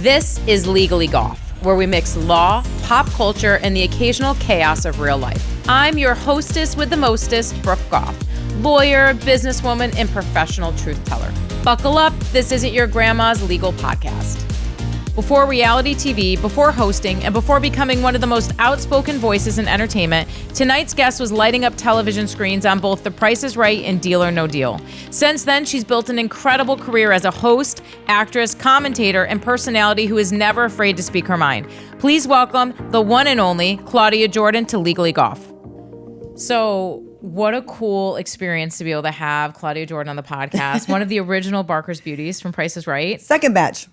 This is Legally Goff, where we mix law, pop culture, and the occasional chaos of real life. I'm your hostess with the mostest, Brooke Goff, lawyer, businesswoman, and professional truth teller. Buckle up, this isn't your grandma's legal podcast. Before reality TV, before hosting, and before becoming one of the most outspoken voices in entertainment, tonight's guest was lighting up television screens on both The Price is Right and Deal or No Deal. Since then, she's built an incredible career as a host, actress, commentator, and personality who is never afraid to speak her mind. Please welcome the one and only Claudia Jordan to Legally Goff. So, what a cool experience to be able to have Claudia Jordan on the podcast. One of the original Barker's Beauties from Price is Right. Second batch.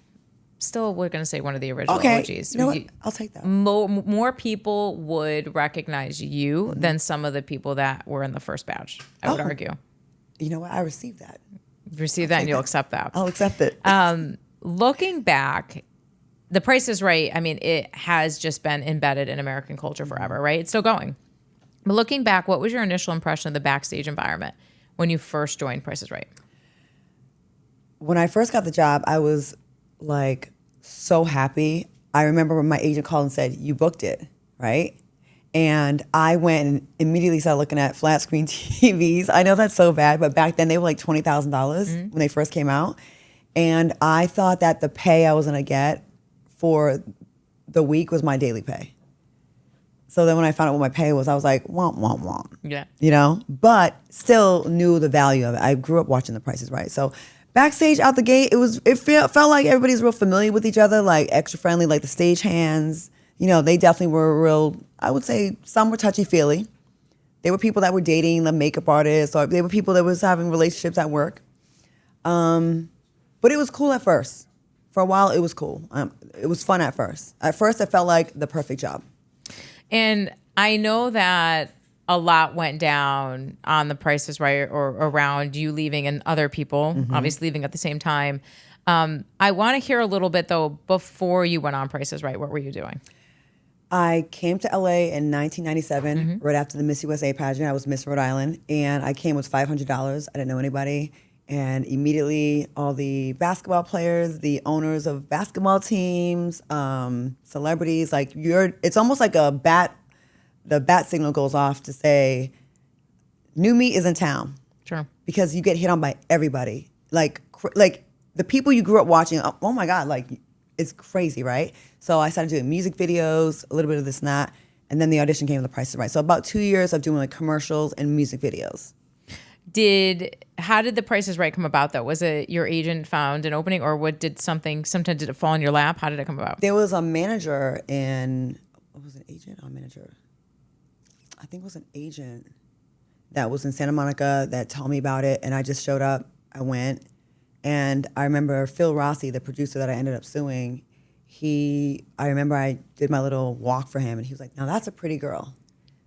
Still, we're going to say one of the original OGs. You know what? I'll take that. More people would recognize you than some of the people that were in the first batch, I would argue. You know what? I received that. Receive that and you'll accept that. I'll accept it. Looking back, The Price is Right, I mean, it has just been embedded in American culture forever, right? It's still going. But looking back, what was your initial impression of the backstage environment when you first joined Price is Right? When I first got the job, I was like so happy. I remember when my agent called and said, "You booked it," right? And I went and immediately started looking at flat screen TVs. I know that's so bad, but back then they were like $20,000 when they first came out. And I thought that the pay I was gonna get for the week was my daily pay. So then when I found out what my pay was, I was like, womp, womp, womp. Yeah. You know, but still knew the value of it. I grew up watching The Price is Right. So backstage out the gate, it felt like everybody's real familiar with each other, like extra friendly, like the stage hands. You know, they definitely were real, I would say some were touchy-feely. They were people that were dating the makeup artists, or they were people that was having relationships at work. But it was cool at first. For a while, it was cool. It was fun at first. At first, it felt like the perfect job. And I know that a lot went down on The Price is Right or around you leaving and other people obviously leaving at the same time. I want to hear a little bit, though, before you went on Price is Right. What were you doing? I came to LA in 1997, right after the Miss USA pageant. I was Miss Rhode Island, and I came with $500. I didn't know anybody. And immediately, all the basketball players, the owners of basketball teams, celebrities, like it's almost like the bat signal goes off to say, new meat is in town. Sure. Because you get hit on by everybody. Like the people you grew up watching, oh my God, like it's crazy, right? So I started doing music videos, a little bit of this and that, and then the audition came to The Price is Right. So about 2 years of doing like commercials and music videos. How did The Price is Right come about, though? Was it your agent found an opening, or sometimes did it fall in your lap? How did it come about? There was a manager was it an agent or a manager? I think it was an agent that was in Santa Monica that told me about it, and I just showed up. I went, and I remember Phil Rossi, the producer that I ended up suing, I remember I did my little walk for him, and he was like, "Now that's a pretty girl."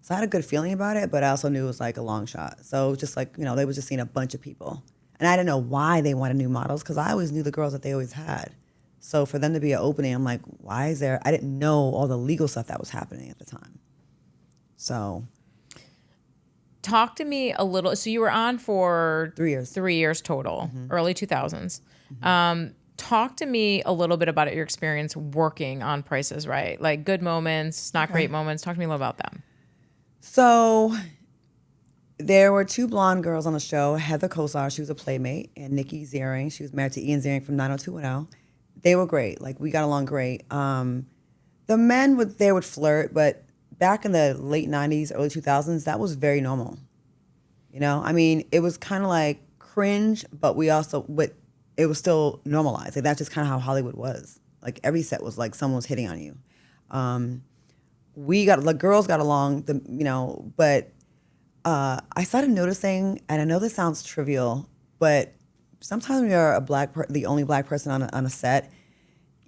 So I had a good feeling about it, but I also knew it was like a long shot. So it was just like, they were just seeing a bunch of people. And I didn't know why they wanted new models, because I always knew the girls that they always had. So for them to be an opening, I'm like, I didn't know all the legal stuff that was happening at the time. So. Talk to me a little. So you were on for 3 years. 3 years total, early 2000s. Talk to me a little bit about your experience working on Price is Right. Like good moments, not great moments. Talk to me a little about them. So there were two blonde girls on the show, Heather Kosar, she was a playmate, and Nikki Ziering, she was married to Ian Ziering from 90210. They were great. Like, we got along great. The men would flirt, but back in the late 90s, early 2000s, that was very normal. I mean, it was kind of like cringe, but it was still normalized. Like, that's just kind of how Hollywood was. Like, every set was like someone was hitting on you. The girls got along, but I started noticing, and I know this sounds trivial, but sometimes when you're the only black person on a set,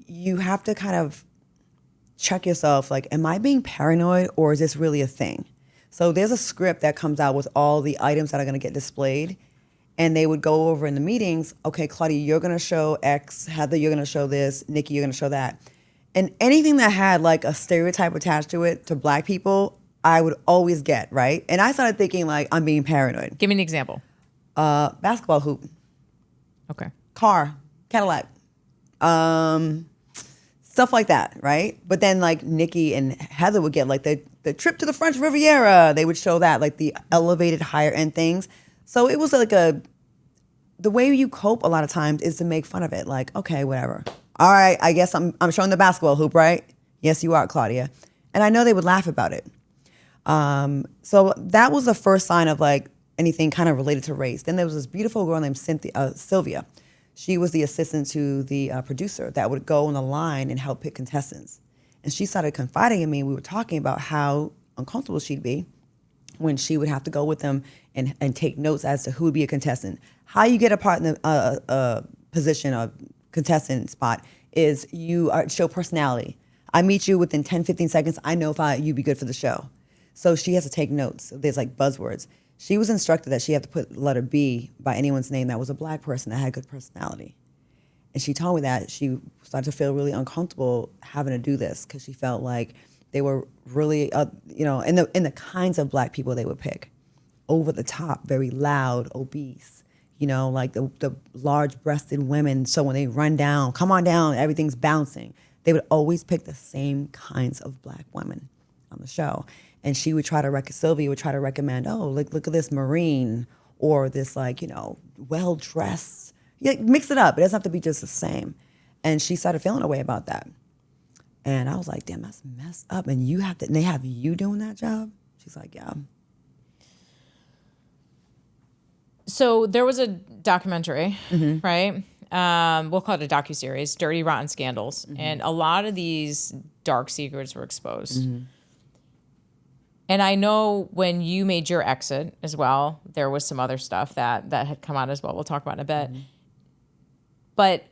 you have to kind of check yourself, like, am I being paranoid, or is this really a thing? So there's a script that comes out with all the items that are going to get displayed, and they would go over in the meetings, okay, Claudia, you're going to show X, Heather, you're going to show this, Nikki, you're going to show that. And anything that had like a stereotype attached to it, to black people, I would always get, right? And I started thinking like, I'm being paranoid. Give me an example. Basketball hoop. Okay. Car, Cadillac. stuff like that, right? But then like Nikki and Heather would get like the trip to the French Riviera. They would show that, like the elevated higher end things. So it was like the way you cope a lot of times is to make fun of it. Like, okay, whatever. All right, I guess I'm showing the basketball hoop, right? Yes, you are, Claudia. And I know they would laugh about it. So that was the first sign of like anything kind of related to race. Then there was this beautiful girl named Sylvia. She was the assistant to the producer that would go on the line and help pick contestants. And she started confiding in me. We were talking about how uncomfortable she'd be when she would have to go with them and take notes as to who would be a contestant. How you get a part in the position of contestant spot is you show personality. I meet you within 10, 15 seconds. I know if you'd be good for the show. So she has to take notes. There's like buzzwords. She was instructed that she had to put letter B by anyone's name that was a black person that had good personality. And she told me that she started to feel really uncomfortable having to do this because she felt like they were really, in the kinds of black people they would pick. Over the top, very loud, obese, like the large-breasted women. So when they run down, come on down, everything's bouncing. They would always pick the same kinds of black women on the show. And Sylvia would try to recommend, oh, look at this Marine or this well-dressed. Yeah, mix it up. It doesn't have to be just the same. And she started feeling a way about that. And I was like, damn, that's messed up. And they have you doing that job? She's like, yeah. So there was a documentary, right? We'll call it a docuseries, Dirty Rotten Scandals. And a lot of these dark secrets were exposed. And I know when you made your exit as well, there was some other stuff that had come out as well. We'll talk about in a bit. But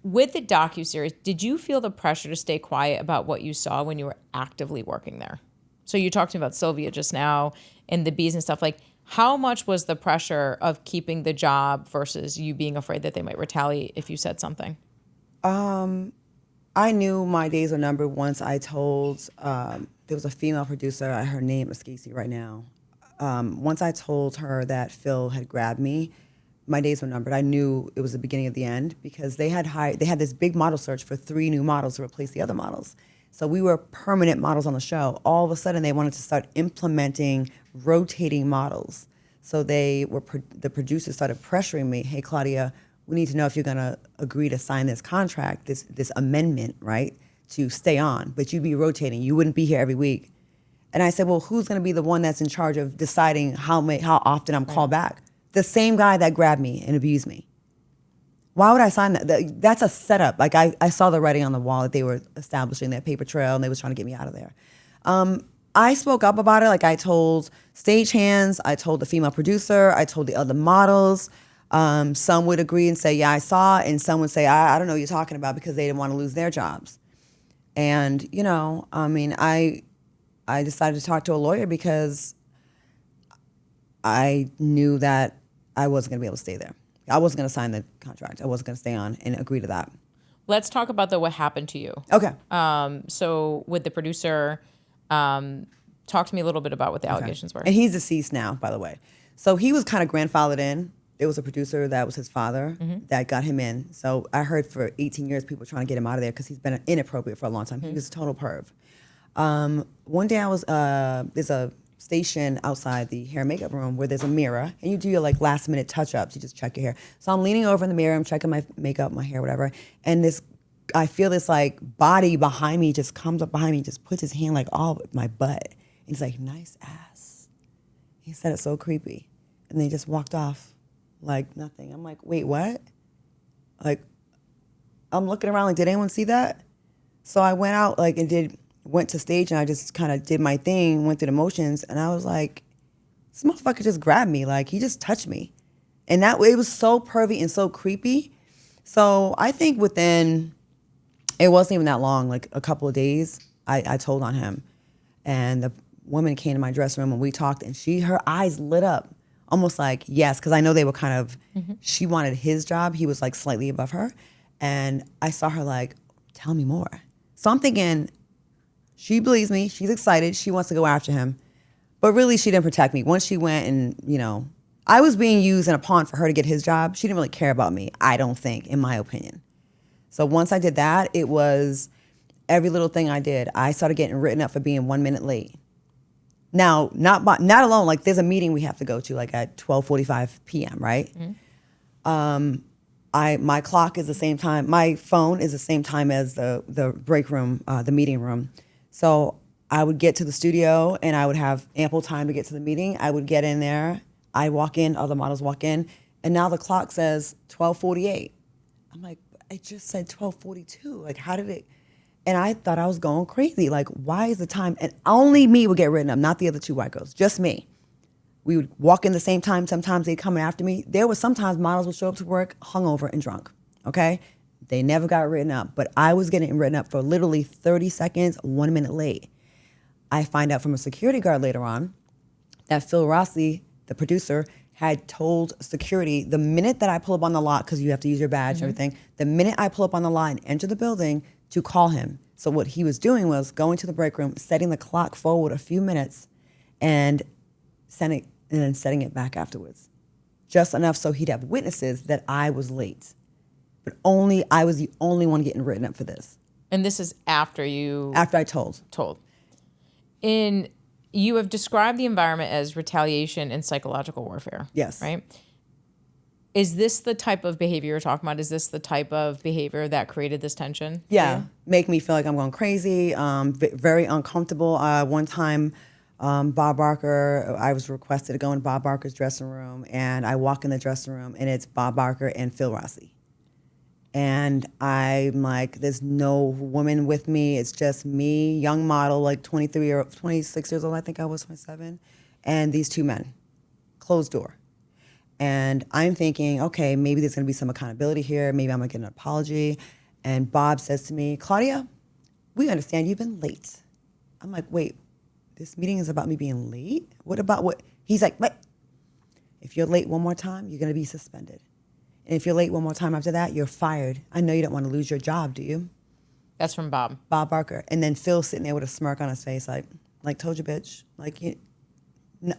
with the docuseries, did you feel the pressure to stay quiet about what you saw when you were actively working there? So you talked to me about Sylvia just now and the bees and stuff. Like, how much was the pressure of keeping the job versus you being afraid that they might retaliate if you said something? I knew my days were numbered once I told, there was a female producer, her name escapes me right now. Once I told her that Phil had grabbed me, my days were numbered. I knew it was the beginning of the end because they had this big model search for 3 new models to replace the other models. So we were permanent models on the show. All of a sudden, they wanted to start implementing rotating models. So the producers started pressuring me, hey, Claudia, we need to know if you're going to agree to sign this contract, this amendment, right, to stay on. But you'd be rotating. You wouldn't be here every week. And I said, well, who's going to be the one that's in charge of deciding how often I'm called back? The same guy that grabbed me and abused me. Why would I sign that? That's a setup. Like I saw the writing on the wall that they were establishing that paper trail and they was trying to get me out of there. I spoke up about it. Like I told stagehands, I told the female producer, I told the other models. Some would agree and say, yeah, I saw it. And some would say, I don't know what you're talking about because they didn't want to lose their jobs. And, I decided to talk to a lawyer because I knew that I wasn't going to be able to stay there. I wasn't going to sign the contract. I wasn't going to stay on and agree to that. Let's talk about what happened to you. Okay. So with the producer, talk to me a little bit about what the allegations were. And he's deceased now, by the way. So he was kind of grandfathered in. There was a producer that was his father that got him in. So I heard for 18 years people were trying to get him out of there because he's been inappropriate for a long time. He was a total perv. One day I was, there's a station outside the hair and makeup room where there's a mirror and you do your last minute touch-ups. You just check your hair. So I'm leaning over in the mirror, I'm checking my makeup, my hair, whatever. And I feel this body behind me just comes up behind me, just puts his hand all up my butt. And he's like, nice ass. He said it so creepy. And they just walked off like nothing. I'm like, wait, what? I'm looking around did anyone see that? So I went out and went to stage and I just kind of did my thing, went through the motions, and I was like, this motherfucker just grabbed me, he just touched me. And it was so pervy and so creepy. So I think it wasn't even that long, a couple of days, I told on him. And the woman came to my dressing room and we talked and her eyes lit up, almost yes, because I know they were kind of, she wanted his job, he was slightly above her. And I saw her tell me more. So I'm thinking, she believes me. She's excited. She wants to go after him. But really, she didn't protect me. Once she went and, I was being used in a pawn for her to get his job. She didn't really care about me, I don't think, in my opinion. So once I did that, it was every little thing I did. I started getting written up for being 1 minute late. Now, not alone. Like there's a meeting we have to go to like at 12:45 p.m. Right? My clock is the same time. My phone is the same time as the break room, the meeting room. So I would get to the studio and I would have ample time to get to the meeting. I would get in there. I walk in, other models walk in, and now the clock says 12:48. I'm like, I just said 12:42. Like, how did it? And I thought I was going crazy. Like, why is the time? And only me would get written up, not the other two white girls, just me. We would walk in the same time. Sometimes they'd come in after me. There was sometimes models would show up to work hungover and drunk, okay? They never got written up, but I was getting written up for literally 30 seconds, 1 minute late. I find out from a security guard later on that Phil Rossi, the producer, had told security the minute that I pull up on the lot, because you have to use your badge and everything, the minute I pull up on the lot and enter the building, to call him. So what he was doing was going to the break room, setting the clock forward a few minutes, and then setting it back afterwards. Just enough so he'd have witnesses that I was late. But I was the only one getting written up for this. And this is after you... After I told. You have described the environment as retaliation and psychological warfare. Yes. Right? Is this the type of behavior you're talking about? Is this the type of behavior that created this tension? Yeah. Make me feel like I'm going crazy, very uncomfortable. One time, Bob Barker, I was requested to go in Bob Barker's dressing room, and I walk in the dressing room, and it's Bob Barker and Phil Rossi. And I'm like, there's no woman with me. It's just me, young model, like 26 years old, I think I was, 27, and these two men, closed door. And I'm thinking, okay, maybe there's going to be some accountability here. Maybe I'm going to get an apology. And Bob says to me, Claudia, we understand you've been late. I'm like, wait, this meeting is about me being late? What about what? He's like, wait, if you're late one more time, you're going to be suspended. And if you're late one more time after that, you're fired. I know you don't want to lose your job, do you? That's from Bob. Bob Barker. And then Phil sitting there with a smirk on his face, like told you, bitch. Like,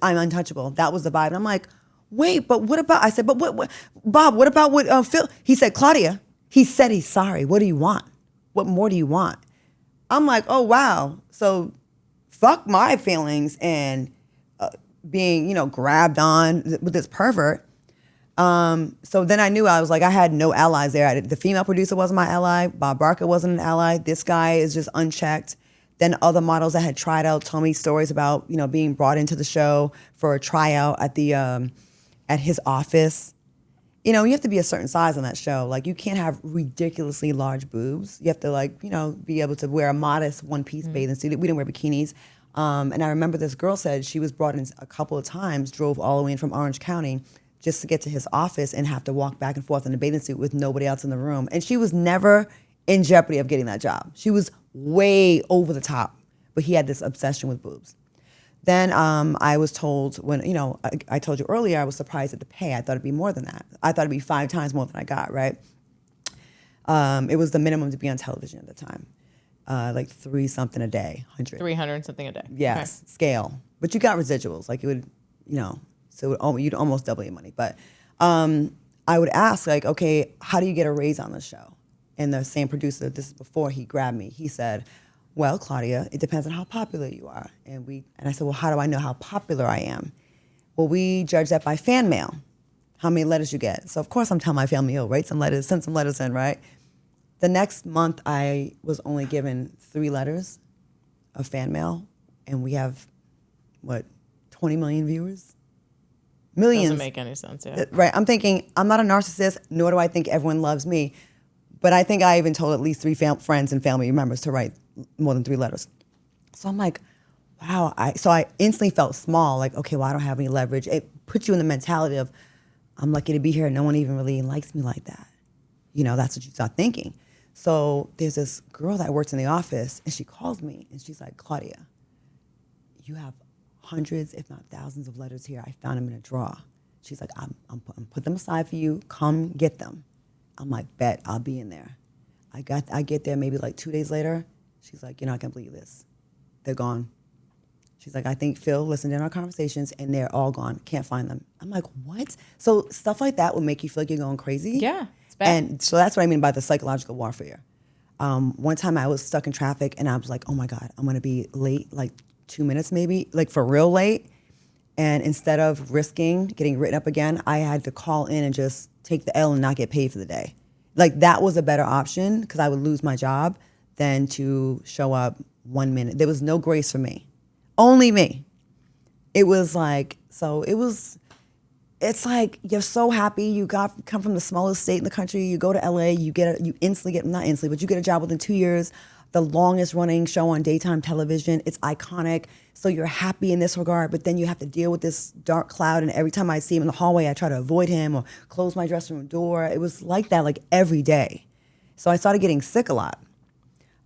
I'm untouchable. That was the vibe. And I'm like, wait, but what about, I said, but what Bob, what about what Phil? He said, Claudia, he said he's sorry. What do you want? What more do you want? I'm like, oh, wow. So fuck my feelings and being, grabbed on with this pervert. So then I knew, I was like, I had no allies there. The female producer wasn't my ally. Bob Barker wasn't an ally. This guy is just unchecked. Then other models that had tried out told me stories about, being brought into the show for a tryout at his office. You have to be a certain size on that show. Like, you can't have ridiculously large boobs. You have to, be able to wear a modest one-piece bathing suit. We didn't wear bikinis. And I remember this girl said she was brought in a couple of times, drove all the way in from Orange County just to get to his office and have to walk back and forth in a bathing suit with nobody else in the room. And she was never in jeopardy of getting that job. She was way over the top, but he had this obsession with boobs. Then I was told when, I told you earlier, I was surprised at the pay. I thought it'd be more than that. I thought it'd be 5 times more than I got, right? It was the minimum to be on television at the time. Like 3-something a day, 100. 300 something a day. Yes, okay. Scale. But you got residuals. Like, it would, so you'd almost double your money. But I would ask, like, okay, how do you get a raise on the show? And the same producer, this is before he grabbed me, he said, well, Claudia, it depends on how popular you are. And I said, well, how do I know how popular I am? Well, we judge that by fan mail, how many letters you get. So, of course, I'm telling my family, write some letters, send some letters in, right? The next month, I was only given 3 letters of fan mail, and we have, 20 million viewers? Millions. Doesn't make any sense, yeah. Right, I'm thinking, I'm not a narcissist, nor do I think everyone loves me, but I think I even told at least 3 friends and family members to write more than 3 letters. So I'm like, wow. So I instantly felt small, like, okay, well, I don't have any leverage. It puts you in the mentality of, I'm lucky to be here. No one even really likes me like that. That's what you start thinking. So there's this girl that works in the office, and she calls me, and she's like, Claudia, you have hundreds, if not thousands of letters here. I found them in a drawer. She's like, I'm put them aside for you. Come get them. I'm like, bet, I'll be in there. I get there maybe like 2 days later. She's like, you're not gonna believe this. They're gone. She's like, I think Phil listened in our conversations and they're all gone. Can't find them. I'm like, what? So stuff like that will make you feel like you're going crazy. Yeah, it's bad. And so that's what I mean by the psychological warfare. One time I was stuck in traffic and I was like, oh my God, I'm gonna be late, like 2 minutes maybe, like for real late. And instead of risking getting written up again, I had to call in and just take the L and not get paid for the day. Like that was a better option because I would lose my job than to show up 1 minute. There was no grace for me, only me. It was like, it's like you're so happy you come from the smallest state in the country, you go to LA, you instantly get, not instantly, but you get a job within 2 years, the longest running show on daytime television. It's iconic. So you're happy in this regard, but then you have to deal with this dark cloud. And every time I see him in the hallway, I try to avoid him or close my dressing room door. It was like that, like every day. So I started getting sick a lot.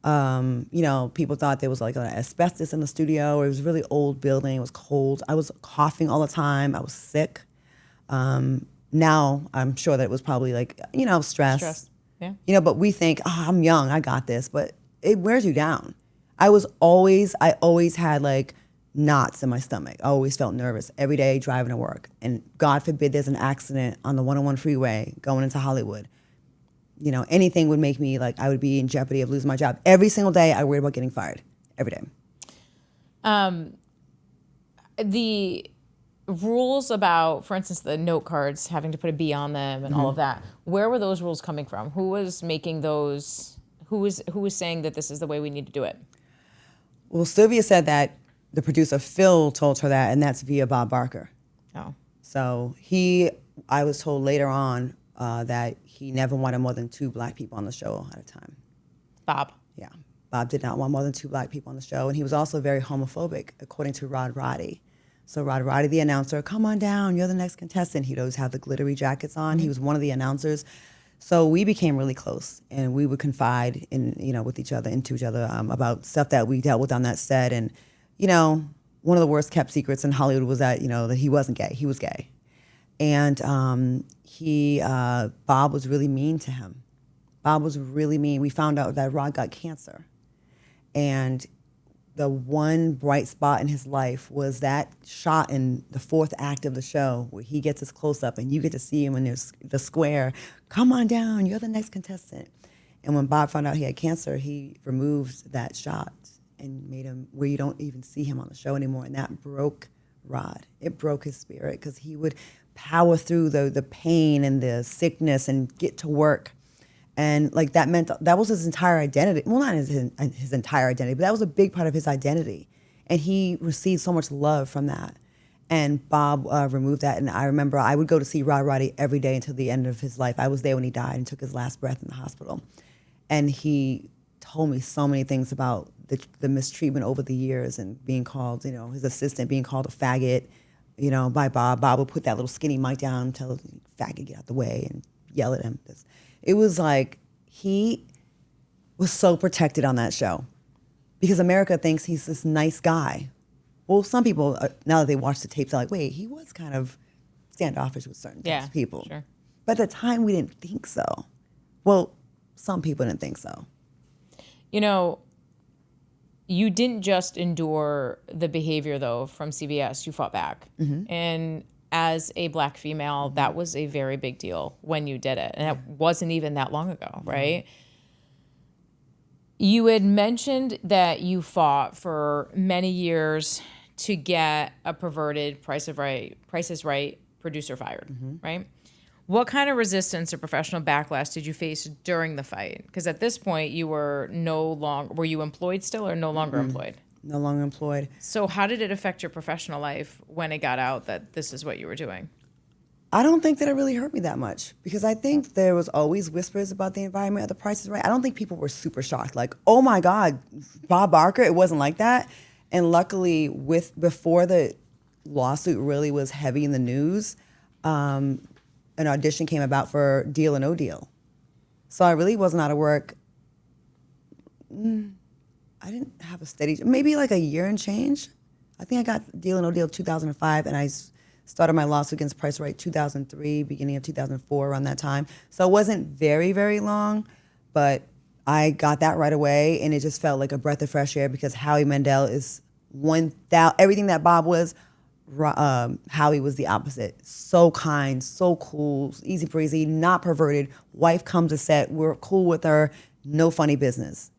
People thought there was like asbestos in the studio. It was a really old building. It was cold. I was coughing all the time. I was sick. Now I'm sure that it was probably like, stress. Yeah. But we think, I'm young, I got this, but it wears you down. I always had like knots in my stomach. I always felt nervous every day driving to work. And God forbid there's an accident on the 101 freeway going into Hollywood. Anything would make me like, I would be in jeopardy of losing my job. Every single day I worried about getting fired, every day. The rules about, for instance, the note cards, having to put a B on them and all of that, where were those rules coming from? Who was making those? Who was saying that this is the way we need to do it? Well, Sylvia said that the producer, Phil, told her that, and that's via Bob Barker. Oh. So I was told later on that he never wanted more than 2 black people on the show at a time. Bob. Yeah. Bob did not want more than 2 black people on the show, and he was also very homophobic, according to Rod Roddy. So Rod Roddy, the announcer, come on down, you're the next contestant. He'd always have the glittery jackets on. Mm-hmm. He was one of the announcers. So we became really close, and we would confide into each other about stuff that we dealt with on that set. And, one of the worst kept secrets in Hollywood was that, that he wasn't gay. He was gay. And Bob was really mean to him. Bob was really mean. We found out that Rod got cancer. And the one bright spot in his life was that shot in the 4th act of the show where he gets his close-up and you get to see him in the square. Come on down, you're the next contestant. And when Bob found out he had cancer, he removed that shot and made him where you don't even see him on the show anymore. And that broke Rod. It broke his spirit because he would power through the pain and the sickness and get to work. And like that meant that was his entire identity. Well, not his entire identity, but that was a big part of his identity. And he received so much love from that. And Bob removed that. And I remember I would go to see Rod Roddy every day until the end of his life. I was there when he died and took his last breath in the hospital. And he told me so many things about the mistreatment over the years and being called, his assistant being called a faggot, by Bob. Bob would put that little skinny mic down and tell the faggot get out the way and yell at him. It was like he was so protected on that show because America thinks he's this nice guy. Well, some people, now that they watch the tapes, are like, wait, he was kind of standoffish with certain types of people. Sure. But at the time, we didn't think so. Well, some people didn't think so. You didn't just endure the behavior, though, from CBS. You fought back. Mm-hmm. And as a black female, that was a very big deal when you did it. And it wasn't even that long ago, right? You had mentioned that you fought for many years to get a perverted Price is Right producer fired, right? What kind of resistance or professional backlash did you face during the fight? Because at this point, you were were you employed still or no longer employed? No longer employed. So how did it affect your professional life when it got out that this is what you were doing? I don't think that it really hurt me that much because I think there was always whispers about the environment of the Price is Right. I don't think people were super shocked, like, oh my God, Bob Barker, it wasn't like that. And luckily, before the lawsuit really was heavy in the news, an audition came about for Deal or No Deal. So I really wasn't out of work. I didn't have a steady, maybe like a year and change. I think I got Deal or No Deal 2005, and I started my lawsuit against Price Right 2003, beginning of 2004, around that time. So it wasn't very, very long, but I got that right away, and it just felt like a breath of fresh air because Howie Mandel is everything that Bob was, Howie was the opposite. So kind, so cool, easy breezy, not perverted. Wife comes to set, we're cool with her, no funny business.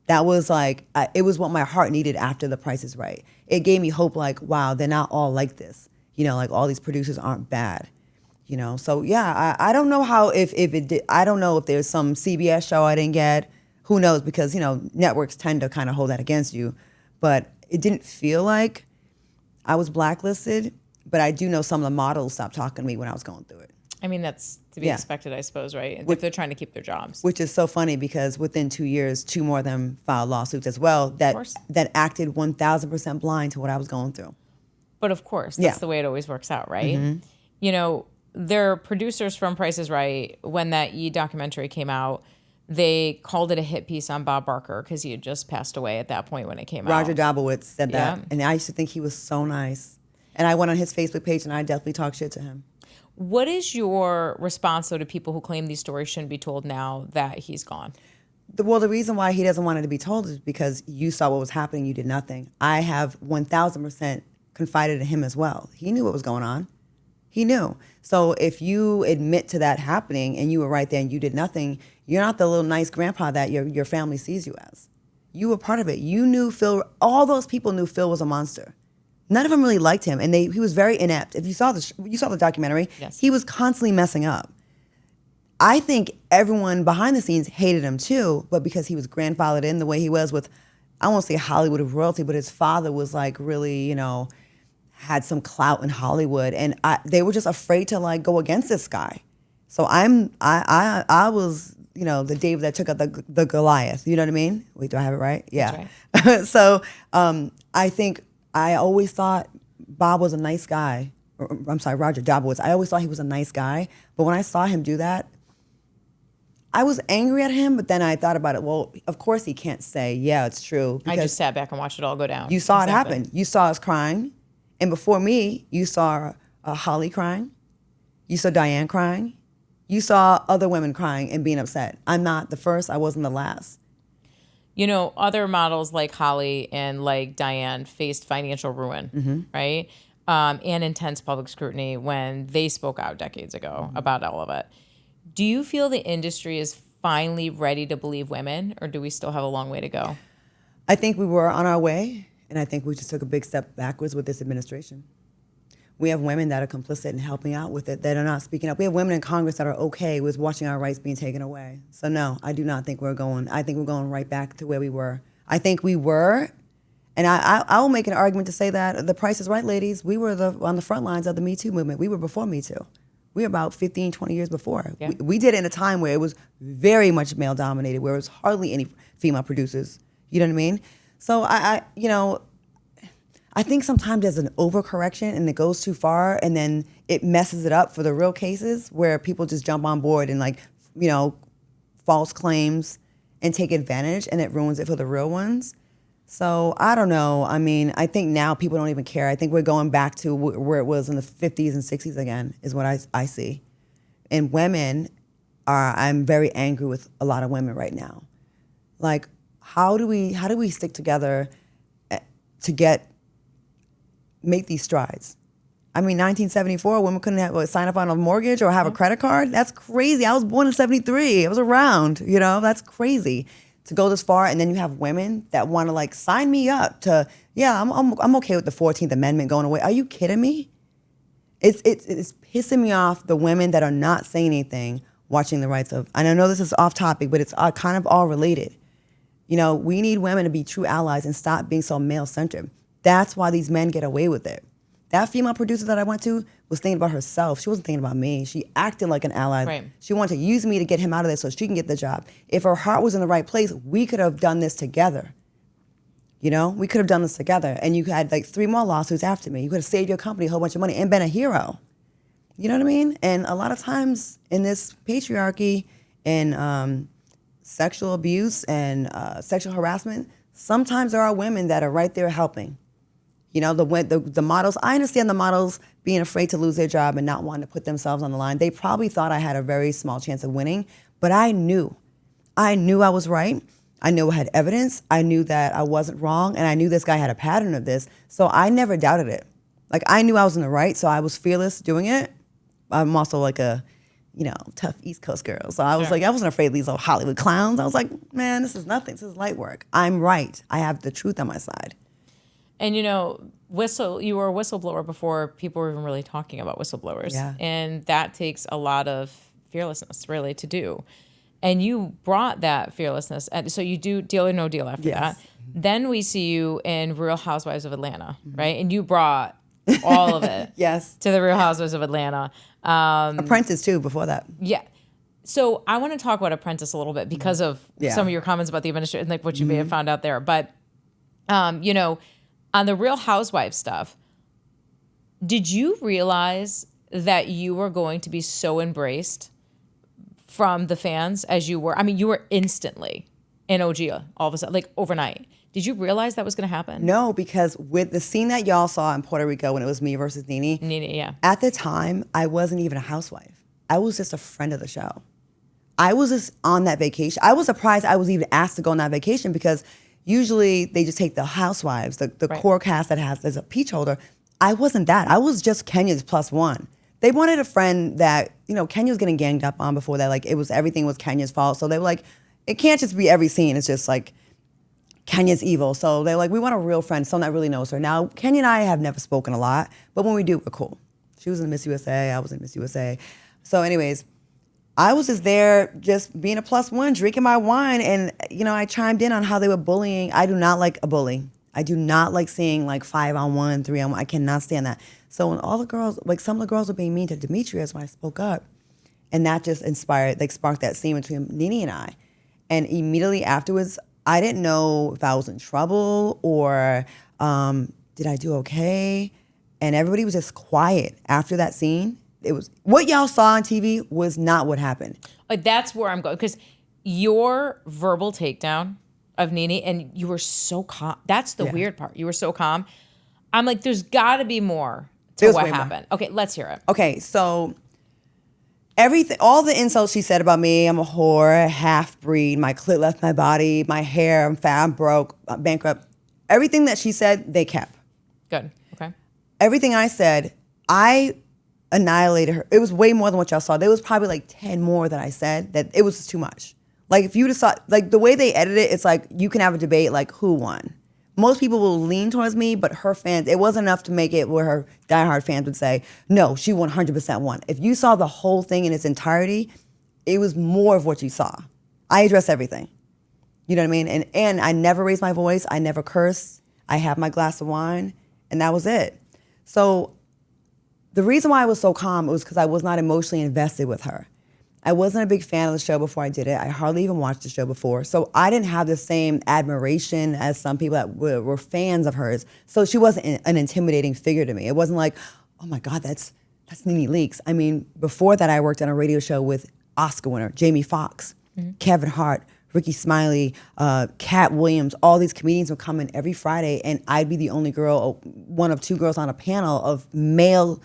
That was like, it was what my heart needed after The Price is Right. It gave me hope, like, wow, they're not all like this. You know, like all these producers aren't bad. You know, so yeah, I don't know how, if it did, I don't know if there's some CBS show I didn't get. Who knows? Because, you know, networks tend to kind of hold that against you. But it didn't feel like I was blacklisted. But I do know some of the models stopped talking to me when I was going through it. I mean, that's to be expected, I suppose, right? If they're trying to keep their jobs. Which is so funny because within 2 years, 2 more of them filed lawsuits as well that acted 1,000% blind to what I was going through. But of course, that's the way it always works out, right? Mm-hmm. You know, their producers from Price is Right, when that documentary came out, they called it a hit piece on Bob Barker because he had just passed away at that point when it came out. Roger Dobowitz said that. And I used to think he was so nice. And I went on his Facebook page and I definitely talked shit to him. What is your response, though, to people who claim these stories shouldn't be told now that he's gone? Well, the reason why he doesn't want it to be told is because you saw what was happening. You did nothing. I have 1,000% confided in him as well. He knew what was going on. He knew. So if you admit to that happening and you were right there and you did nothing, you're not the little nice grandpa that your family sees you as. You were part of it. You knew Phil. All those people knew Phil was a monster. None of them really liked him, and he was very inept. If you saw the documentary, he was constantly messing up. I think everyone behind the scenes hated him too, but because he was grandfathered in the way he was with, I won't say Hollywood of royalty, but his father was like really, you know, had some clout in Hollywood, and they were just afraid to like go against this guy. So I was, you know, the David that took out the Goliath. You know what I mean? Wait, do I have it right? Yeah. That's right. So I think I always thought Bob was a nice guy. I'm sorry, Roger Dobowitz. I always thought he was a nice guy, but when I saw him do that, I was angry at him, but then I thought about it. Well, of course he can't say, yeah, it's true. I just sat back and watched it all go down. You saw it happen. You saw us crying. And before me, you saw Holly crying. You saw Diane crying. You saw other women crying and being upset. I'm not the first. I wasn't the last. You know, other models like Holly and like Diane faced financial ruin, right? And intense public scrutiny when they spoke out decades ago about all of it. Do you feel the industry is finally ready to believe women, or do we still have a long way to go? I think we were on our way, and I think we just took a big step backwards with this administration. We have women that are complicit in helping out with it, that are not speaking up. We have women in Congress that are okay with watching our rights being taken away. So no, I do not think we're going. I think we're going right back to where we were. I think we were, and I will make an argument to say that The Price is Right, ladies, we were on the front lines of the Me Too movement. We were before Me Too. We were about 15, 20 years before. Yeah. We did it in a time where it was very much male-dominated, where it was hardly any female producers. You know what I mean? So I think sometimes there's an overcorrection and it goes too far, and then it messes it up for the real cases where people just jump on board and like, you know, false claims and take advantage, and it ruins it for the real ones. So I don't know. I mean, I think now people don't even care. I think we're going back to where it was in the 50s and 60s again, is what I see. And women I'm very angry with a lot of women right now. Like, how do we stick together to make these strides? I mean, 1974, women couldn't sign up on a mortgage or have a credit card. That's crazy. I was born in 73. I was around, that's crazy to go this far. And then you have women that want to like sign me up to, I'm okay with the 14th Amendment going away. Are you kidding me? It's pissing me off, the women that are not saying anything, watching the rights of, and I know this is off topic, but it's kind of all related. We need women to be true allies and stop being so male-centered. That's why these men get away with it. That female producer that I went to was thinking about herself. She wasn't thinking about me. She acted like an ally. Right. She wanted to use me to get him out of there so she can get the job. If her heart was in the right place, we could have done this together. We could have done this together. And you had like 3 more lawsuits after me. You could have saved your company a whole bunch of money and been a hero. You know what I mean? And a lot of times in this patriarchy and sexual abuse and sexual harassment, sometimes there are women that are right there helping. The models, I understand the models being afraid to lose their job and not wanting to put themselves on the line. They probably thought I had a very small chance of winning, but I knew I was right. I knew I had evidence. I knew that I wasn't wrong, and I knew this guy had a pattern of this. So I never doubted it. Like, I knew I was in the right, so I was fearless doing it. I'm also like a tough East Coast girl. So I was like, I wasn't afraid of these old Hollywood clowns. I was like, man, this is nothing. This is light work. I'm right. I have the truth on my side. And you were a whistleblower before people were even really talking about whistleblowers. Yeah. And that takes a lot of fearlessness really to do. And you brought that fearlessness. And so you do Deal or No Deal after that. Then we see you in Real Housewives of Atlanta, right? And you brought all of it Yes. to the Real Housewives of Atlanta. Apprentice too before that. Yeah. So I want to talk about Apprentice a little bit because of some of your comments about the administration, like what you may have found out there. But, on the Real Housewives stuff, did you realize that you were going to be so embraced from the fans as you were? I mean, you were instantly in OG all of a sudden, like overnight. Did you realize that was going to happen? No, because with the scene that y'all saw in Puerto Rico when it was me versus NeNe, Yeah. at the time, I wasn't even a housewife. I was just a friend of the show. I was just on that vacation. I was surprised I was even asked to go on that vacation because usually they just take the housewives, the core cast that has as a peach holder. I wasn't that. I was just Kenya's plus one. They wanted a friend that, Kenya was getting ganged up on before that. Like everything was Kenya's fault. So they were like, it can't just be every scene. It's just like Kenya's evil. So they're like, we want a real friend, someone that really knows her. Now, Kenya and I have never spoken a lot, but when we do, we're cool. She was in Miss USA. I was in Miss USA. So anyways, I was just there just being a plus one, drinking my wine. And, I chimed in on how they were bullying. I do not like a bully. I do not like seeing like 5-on-1, 3-on-1. I cannot stand that. So when all the girls, like some of the girls were being mean to Demetrius when I spoke up, and that just sparked that scene between NeNe and I. And immediately afterwards, I didn't know if I was in trouble or did I do okay? And everybody was just quiet after that scene. It was what y'all saw on TV was not what happened. Like that's where I'm going because your verbal takedown of NeNe and you were so calm. That's the weird part. You were so calm. I'm like, there's got to be more to what happened. Okay, let's hear it. Okay, so all the insults she said about me, I'm a whore, half-breed, my clit left my body, my hair, I'm fat, I'm broke, I'm bankrupt. Everything that she said, they kept. Good, okay. Everything I said, I annihilated her. It was way more than what y'all saw. There was probably like 10 more that I said that it was just too much. Like if you just saw, like the way they edited it, it's like you can have a debate like who won. Most people will lean towards me, but her fans, it wasn't enough to make it where her diehard fans would say, no, she 100% won. If you saw the whole thing in its entirety, it was more of what you saw. I address everything. You know what I mean? And I never raised my voice. I never cursed. I had my glass of wine, and that was it. So the reason why I was so calm was because I was not emotionally invested with her. I wasn't a big fan of the show before I did it. I hardly even watched the show before. So I didn't have the same admiration as some people that were fans of hers. So she wasn't an intimidating figure to me. It wasn't like, oh my God, that's NeNe Leakes. I mean, before that, I worked on a radio show with Oscar winner Jamie Foxx, Kevin Hart, Ricky Smiley, Cat Williams. All these comedians would come in every Friday, and I'd be the only girl, one of two girls on a panel of male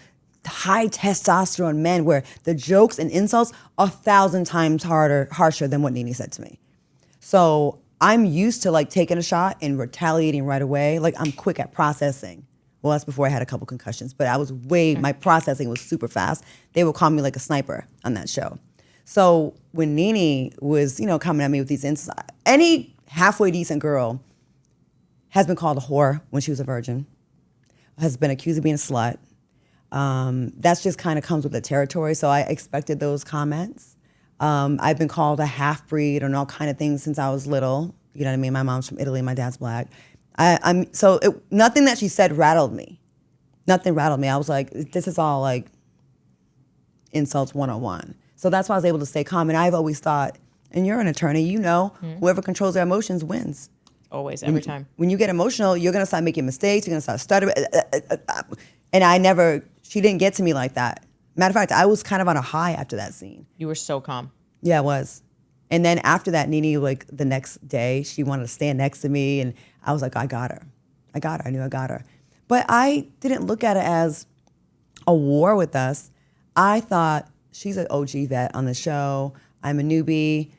high testosterone men where the jokes and insults are 1,000 times harsher than what NeNe said to me. So I'm used to like taking a shot and retaliating right away. Like I'm quick at processing. Well, that's before I had a couple concussions, but my processing was super fast. They would call me like a sniper on that show. So when NeNe was, coming at me with these insults, any halfway decent girl has been called a whore when she was a virgin, has been accused of being a slut. That's just kind of comes with the territory. So I expected those comments. I've been called a half-breed and all kind of things since I was little. You know what I mean? My mom's from Italy, my dad's black. Nothing that she said rattled me. Nothing rattled me. I was like, this is all like insults 101. So that's why I was able to stay calm. And I've always thought, and you're an attorney, whoever controls their emotions wins. Always, every time. When you get emotional, you're going to start making mistakes. You're going to start stuttering. And she didn't get to me like that. Matter of fact, I was kind of on a high after that scene. You were so calm. Yeah, I was. And then after that, NeNe, like the next day, she wanted to stand next to me. And I was like, I got her. I knew I got her. But I didn't look at it as a war with us. I thought she's an OG vet on the show. I'm a newbie.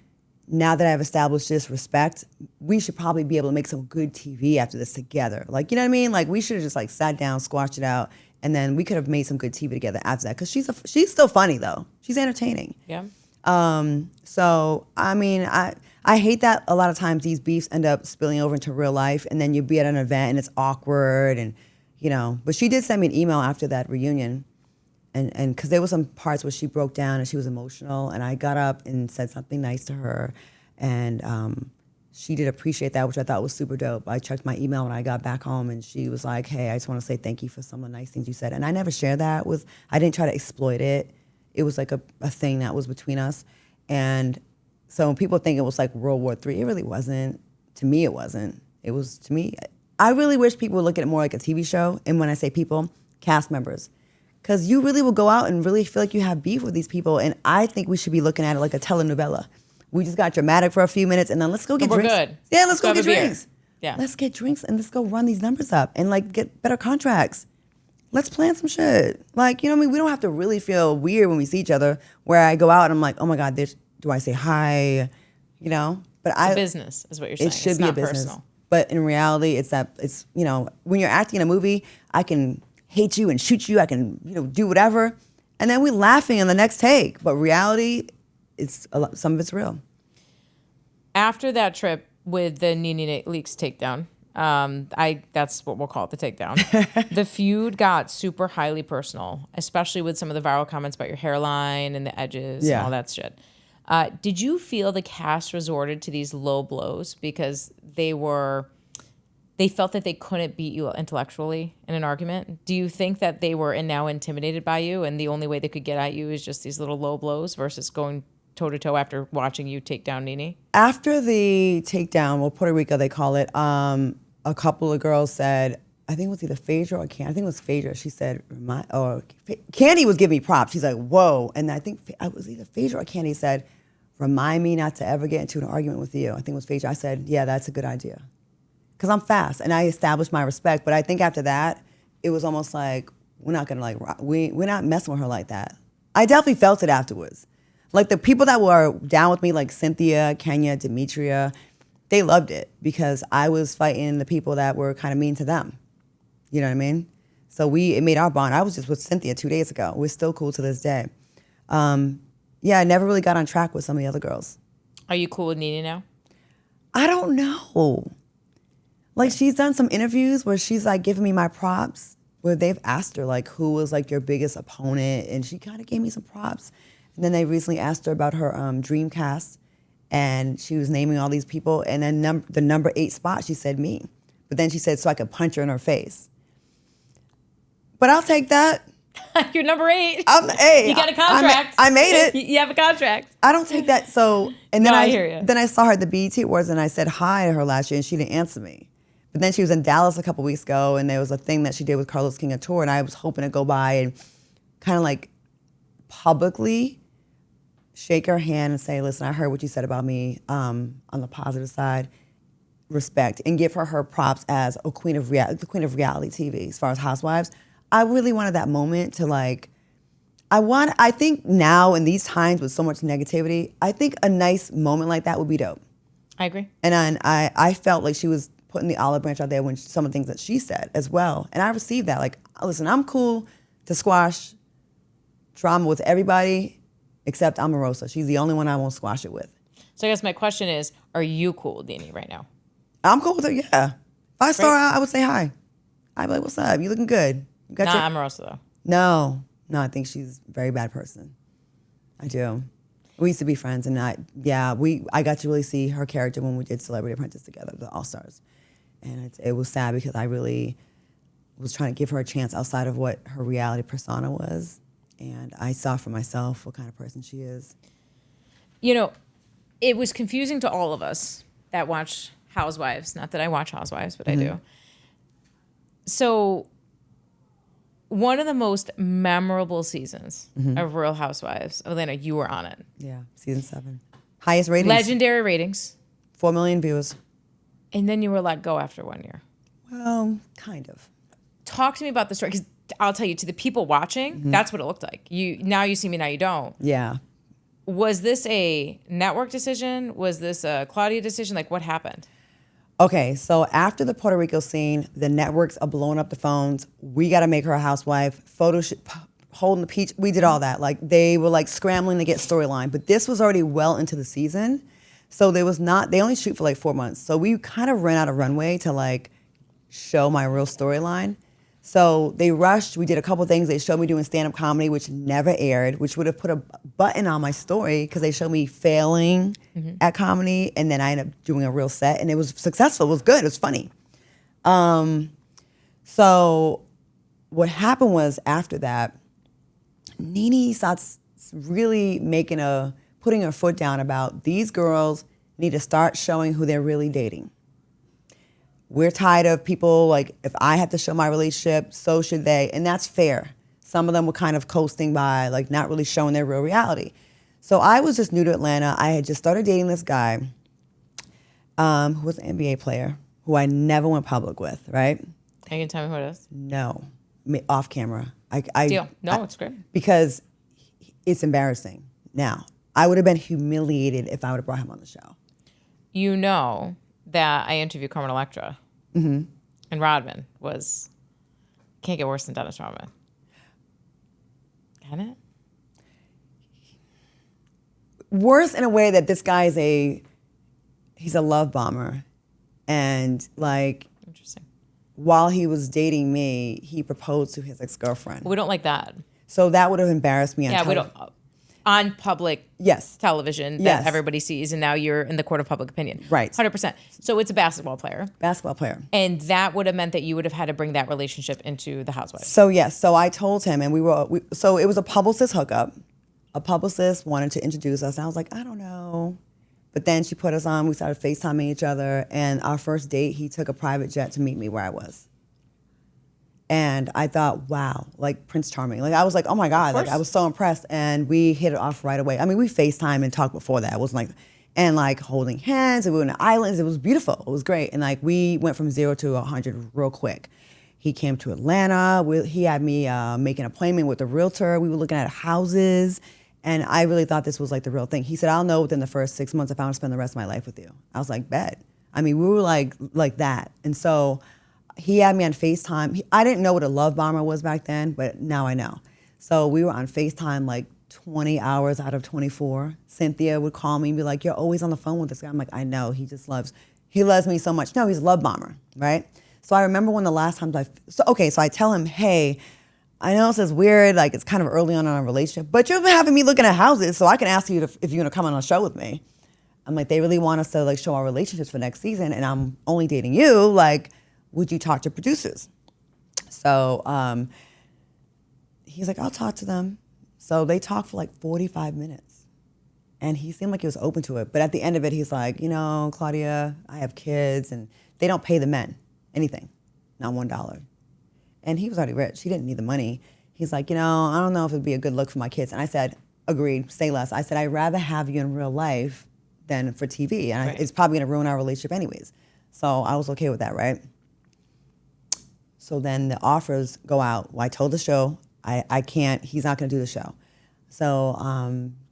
Now that I've established this respect, we should probably be able to make some good TV after this together. Like, you know what I mean? Like we should have just like sat down, squashed it out, And then we could have made some good TV together after that. Because she's still funny, though. She's entertaining. Yeah. So, I mean, I hate that a lot of times these beefs end up spilling over into real life. And then you be at an event and it's awkward. And, you know. But she did send me an email after that reunion. And because there were some parts where she broke down and she was emotional. And I got up and said something nice to her. And she did appreciate that, which I thought was super dope. I checked my email when I got back home, and she was like, hey, I just want to say thank you for some of the nice things you said. And I never shared that I didn't try to exploit it. It was like a thing that was between us. And so when people think it was like World War III, it really wasn't. To me, it wasn't. It was, to me, I really wish people would look at it more like a TV show. And when I say people, cast members. Because you really will go out and really feel like you have beef with these people. And I think we should be looking at it like a telenovela. We just got dramatic for a few minutes, and then let's go get drinks. We're good. Yeah, let's go get drinks. Yeah. Let's get drinks, and let's go run these numbers up and, like, get better contracts. Let's plan some shit. Like, you know what I mean? We don't have to really feel weird when we see each other, where I go out and I'm like, oh, my God, do I say hi? You know? But it's a business, is what you're saying. It should it's be not a business. Personal. But in reality, it's, you know, when you're acting in a movie, I can hate you and shoot you. I can, you know, do whatever. And then we're laughing in the next take. But reality, some of it's real. After that trip with the NeNe Leakes takedown, that's what we'll call it, the takedown. The feud got super highly personal, especially with some of the viral comments about your hairline and the edges and all that shit. Did you feel the cast resorted to these low blows because they felt that they couldn't beat you intellectually in an argument? Do you think that they were now intimidated by you, and the only way they could get at you is just these little low blows versus going toe-to-toe after watching you take down NeNe? After the takedown, well, Puerto Rico, they call it, a couple of girls said, I think it was either Phaedra or Candy. I think it was Phaedra. She said, Candy was giving me props. She's like, whoa. And I think it was either Phaedra or Candy said, remind me not to ever get into an argument with you. I think it was Phaedra. I said, yeah, that's a good idea. Because I'm fast, and I established my respect. But I think after that, it was almost like, we're not going to, we're not messing with her like that. I definitely felt it afterwards. Like, the people that were down with me, like Cynthia, Kenya, Demetria, they loved it because I was fighting the people that were kind of mean to them. You know what I mean? So it made our bond. I was just with Cynthia 2 days ago. We're still cool to this day. Yeah, I never really got on track with some of the other girls. Are you cool with NeNe now? I don't know. Like, she's done some interviews where she's, like, giving me my props, where they've asked her, like, who was, like, your biggest opponent, and she kind of gave me some props. And then they recently asked her about her Dreamcast, and she was naming all these people. And then the number 8 spot, she said me. But then she said so I could punch her in her face. But I'll take that. You're number 8. Hey, you got a contract. I made it. You have a contract. I don't take that. So, and then I hear you. Then I saw her at the BET Awards, and I said hi to her last year, and she didn't answer me. But then she was in Dallas a couple weeks ago, and there was a thing that she did with Carlos King on tour, and I was hoping to go by and kind of like publicly shake her hand and say, listen, I heard what you said about me on the positive side, respect, and give her props as the queen of reality TV as far as Housewives. I really wanted that moment to, like, I think now in these times with so much negativity, I think a nice moment like that would be dope. I agree. And I felt like she was putting the olive branch out there when some of the things that she said as well. And I received that. Like, listen, I'm cool to squash drama with everybody except Omarosa. She's the only one I won't squash it with. So I guess my question is, are you cool with NeNe right now? I'm cool with her, yeah. If I saw her out, I would say hi. I'd be like, what's up? You looking good? You got Not Omarosa, though. No, I think she's a very bad person. I do. We used to be friends, and I got to really see her character when we did Celebrity Apprentice together, the All-Stars. And it was sad because I really was trying to give her a chance outside of what her reality persona was. And I saw for myself what kind of person she is. You know, it was confusing to all of us that watch Housewives. Not that I watch Housewives, but I do. So one of the most memorable seasons of Real Housewives of Atlanta, you were on it. Yeah, season 7. Highest ratings. Legendary ratings. 4 million views. And then you were let go after 1 year. Well, kind of. Talk to me about the story, because I'll tell you, to the people watching, that's what it looked like. Now you see me, now you don't. Yeah. Was this a network decision? Was this a Claudia decision? Like, what happened? Okay, so after the Puerto Rico scene, the networks are blowing up the phones. We got to make her a housewife. Photo shoot, holding the peach. We did all that. Like they were like scrambling to get storyline, but this was already well into the season, so there was not. They only shoot for like 4 months, so we kind of ran out of runway to like show my real storyline. So they rushed. We did a couple things. They showed me doing stand-up comedy, which never aired, which would have put a button on my story because they showed me failing at comedy, and then I ended up doing a real set, and it was successful. It was good. It was funny. So what happened was after that, NeNe starts really putting her foot down about these girls need to start showing who they're really dating. We're tired of people, like, if I have to show my relationship, so should they. And that's fair. Some of them were kind of coasting by, like, not really showing their real reality. So I was just new to Atlanta. I had just started dating this guy who was an NBA player who I never went public with, right? Can you tell me who it is? No. Off camera. Deal. No, it's great. Because it's embarrassing. Now, I would have been humiliated if I would have brought him on the show. You know that I interviewed Carmen Electra, and Rodman can't get worse than Dennis Rodman. Can it? Worse in a way that this guy he's a love bomber. And like, Interesting. While he was dating me, he proposed to his ex-girlfriend. We don't like that. So that would have embarrassed me. Yeah, we don't. On public television that everybody sees, and now you're in the court of public opinion. Right. 100%. So it's a basketball player. And that would have meant that you would have had to bring that relationship into the Housewives. So yes, so I told him, and so it was a publicist hookup. A publicist wanted to introduce us, and I was like, I don't know. But then she put us on, we started FaceTiming each other, and our first date, he took a private jet to meet me where I was. And I thought, wow, like Prince Charming. Like I was like, oh my God, like I was so impressed. And we hit it off right away. I mean, we FaceTime and talked before that. It wasn't like, and like holding hands, and we were in the islands. It was beautiful. It was great. And like we went from 0 to 100 real quick. He came to Atlanta. He had me make an appointment with a realtor. We were looking at houses. And I really thought this was like the real thing. He said, I'll know within the first 6 months if I want to spend the rest of my life with you. I was like, bet. I mean, we were like that. And so he had me on FaceTime. I didn't know what a love bomber was back then, but now I know. So we were on FaceTime like 20 hours out of 24. Cynthia would call me and be like, you're always on the phone with this guy. I'm like, I know, he loves me so much. No, he's a love bomber, right? So I remember when the last time so I tell him, hey, I know this is weird, like it's kind of early on in our relationship, but you've been having me looking at houses, so I can ask you if you're gonna come on a show with me. I'm like, they really want us to like show our relationships for next season, and I'm only dating you, like, would you talk to producers? So he's like, I'll talk to them. So they talked for like 45 minutes. And he seemed like he was open to it. But at the end of it, he's like, you know, Claudia, I have kids, and they don't pay the men anything, not $1. And he was already rich. He didn't need the money. He's like, you know, I don't know if it'd be a good look for my kids. And I said, agreed, say less. I said, I'd rather have you in real life than for TV. And it's probably gonna ruin our relationship anyways. So I was okay with that, right? So then the offers go out. Well, I told the show, I can't, he's not gonna do the show. So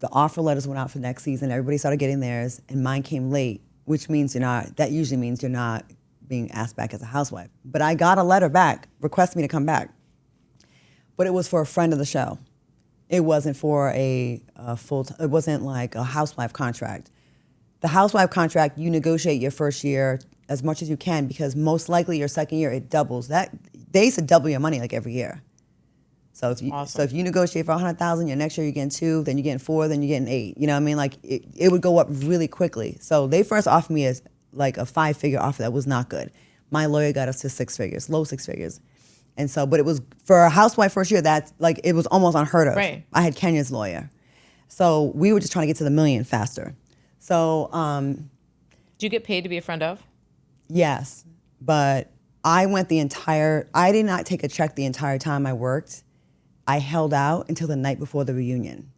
the offer letters went out for next season. Everybody started getting theirs, and mine came late, which means that usually means you're not being asked back as a housewife. But I got a letter back, requesting me to come back. But it was for a friend of the show. It wasn't for it wasn't like a housewife contract. The housewife contract, you negotiate your first year as much as you can, because most likely your second year, it doubles. They used to double your money like every year. So if you negotiate for 100,000, your next year you're getting 2, then you're getting 4, then you're getting 8. You know what I mean? Like it would go up really quickly. So they first offered me as like a 5-figure offer that was not good. My lawyer got us to 6 figures, low 6 figures. And so, but it was for a housewife first year, that's like, it was almost unheard of. Right. I had Kenya's lawyer. So we were just trying to get to the million faster. So. Do you get paid to be a friend of? Yes, but I did not take a check the entire time I worked. I held out until the night before the reunion.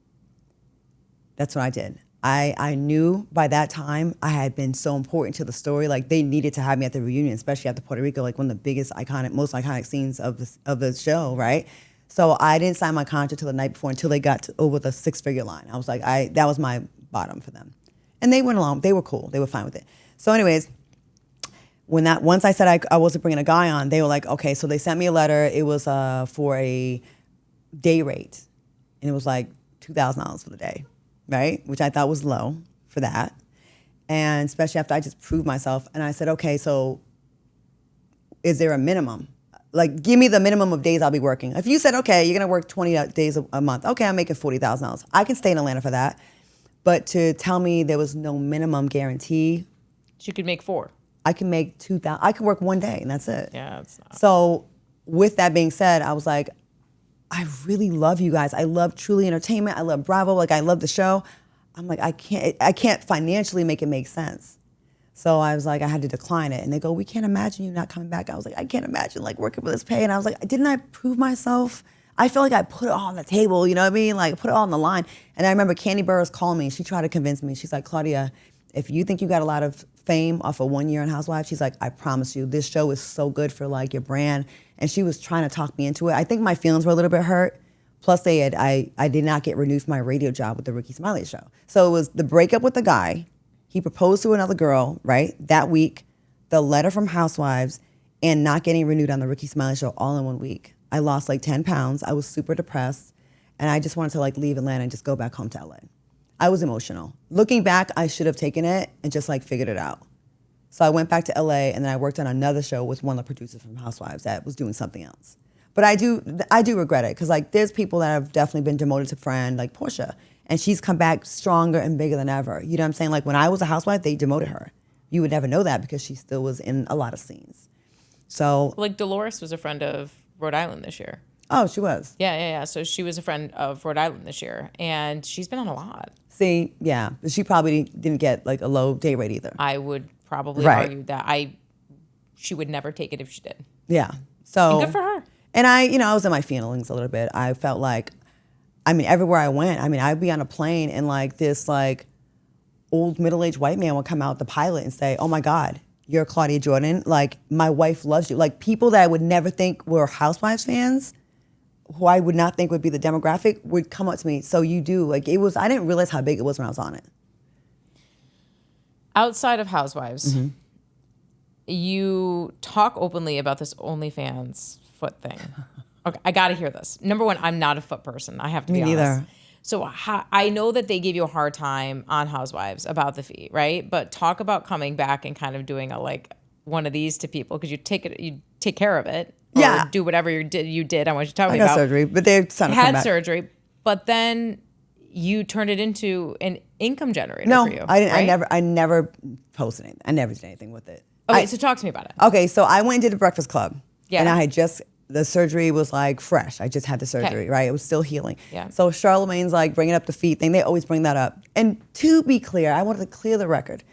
That's what I did. I knew by that time I had been so important to the story. Like they needed to have me at the reunion, especially after Puerto Rico, like one of the biggest most iconic scenes of the show, right? So I didn't sign my contract till the night before until they got over the 6-figure line. I was like, that was my bottom for them. And they went along, they were cool, they were fine with it. So anyways, Once I said I wasn't bringing a guy on, they were like, okay, so they sent me a letter. It was for a day rate, and it was like $2,000 for the day, right? Which I thought was low for that, and especially after I just proved myself. And I said, okay, so is there a minimum? Like, give me the minimum of days I'll be working. If you said, okay, you're gonna work 20 days a month, okay, I'm making $40,000. I can stay in Atlanta for that. But to tell me there was no minimum guarantee, You could make 4. I can make 2,000. I can work one day and that's it. Yeah, it's not. So with that being said, I was like, I really love you guys. I love Truly Entertainment. I love Bravo. Like, I love the show. I'm like, I can't financially make it make sense. So I was like, I had to decline it. And they go, we can't imagine you not coming back. I was like, I can't imagine like working for this pay. And I was like, didn't I prove myself? I feel like I put it all on the table, you know what I mean? Like, put it all on the line. And I remember Candy Burris calling me. She tried to convince me. She's like, Claudia, if you think you got a lot of fame off of 1 year in Housewives, she's like, I promise you, this show is so good for like your brand. And she was trying to talk me into it. I think my feelings were a little bit hurt. Plus, I did not get renewed for my radio job with the Ricky Smiley show. So it was the breakup with the guy. He proposed to another girl, right? That week, the letter from Housewives, and not getting renewed on the Ricky Smiley show all in 1 week. I lost like 10 pounds. I was super depressed. And I just wanted to like leave Atlanta and just go back home to LA. I was emotional. Looking back, I should have taken it and just like figured it out. So I went back to LA and then I worked on another show with one of the producers from Housewives that was doing something else. But I do regret it because like there's people that have definitely been demoted to friend, like Portia, and she's come back stronger and bigger than ever. You know what I'm saying? Like when I was a housewife, they demoted her. You would never know that because she still was in a lot of scenes. So like Dolores was a friend of Rhode Island this year. Oh, she was. Yeah. So she was a friend of Rhode Island this year, and she's been on a lot. See, yeah, but she probably didn't get like a low day rate either. I would probably argue that she would never take it if she did. Yeah. So And good for her. And I was in my feelings a little bit. I felt like, everywhere I went, I'd be on a plane and like this like old middle-aged white man would come out the pilot and say, oh my God, you're Claudia Jordan. Like my wife loves you. Like people that I would never think were Housewives fans, who I would not think would be the demographic, would come up to me. So you do, like it was, I didn't realize how big it was when I was on it. Outside of Housewives, you talk openly about this OnlyFans foot thing. Okay, I got to hear this. Number one, I'm not a foot person. I have to be honest. Me neither. So I know that they give you a hard time on Housewives about the fee, right? But talk about coming back and kind of doing a like one of these to people because you take care of it. Or do whatever you did. I want you to tell me about. I got surgery, but they had surgery, but then you turned it into an income generator for you. I didn't. Right? I never posted anything. I never did anything with it. Okay, so talk to me about it. Okay, so I went and did the Breakfast Club. Yeah. And I had the surgery was like fresh. I just had the surgery, right? It was still healing. Yeah. So Charlamagne's like bringing up the feet thing. They always bring that up. And to be clear, I wanted to clear the record.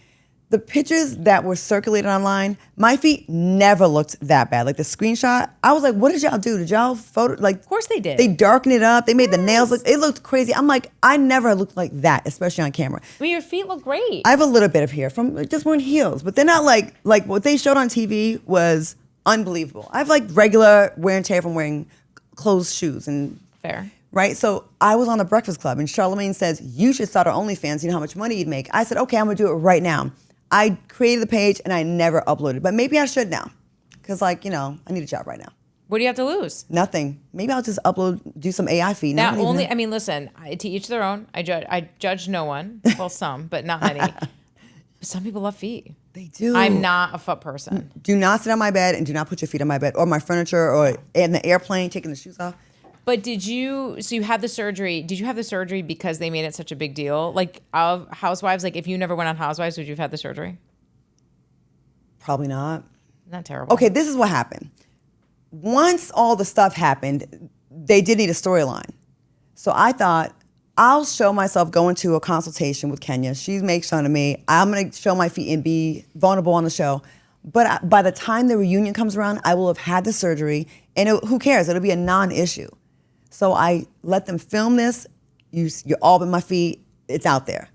The pictures that were circulated online, my feet never looked that bad. Like the screenshot, I was like, what did y'all do? Did y'all photo, like. Of course they did. They darkened it up. They made the nails look, it looked crazy. I'm like, I never looked like that, especially on camera. I mean, your feet look great. I have a little bit of hair from just wearing heels, but they're not like what they showed on TV was unbelievable. I have like regular wear and tear from wearing closed shoes and. Fair. Right? So I was on the Breakfast Club and Charlamagne says, you should start an OnlyFans. You know how much money you'd make. I said, okay, I'm going to do it right now. I created the page and I never uploaded, but maybe I should now. Because I need a job right now. What do you have to lose? Nothing. Maybe I'll just do some AI feed. Listen, to each their own. I judge no one. Well, some, but not many. Some people love feet. They do. I'm not a foot person. Do not sit on my bed and do not put your feet on my bed or my furniture or in the airplane, taking the shoes off. But you had the surgery. Did you have the surgery because they made it such a big deal? Like, of Housewives, like if you never went on Housewives, would you have had the surgery? Probably not. Not terrible. Okay, this is what happened. Once all the stuff happened, they did need a storyline. So I thought, I'll show myself going to a consultation with Kenya. She makes fun of me. I'm going to show my feet and be vulnerable on the show. But by the time the reunion comes around, I will have had the surgery. And who cares? It'll be a non-issue. So I let them film this. You're all but my feet. It's out there.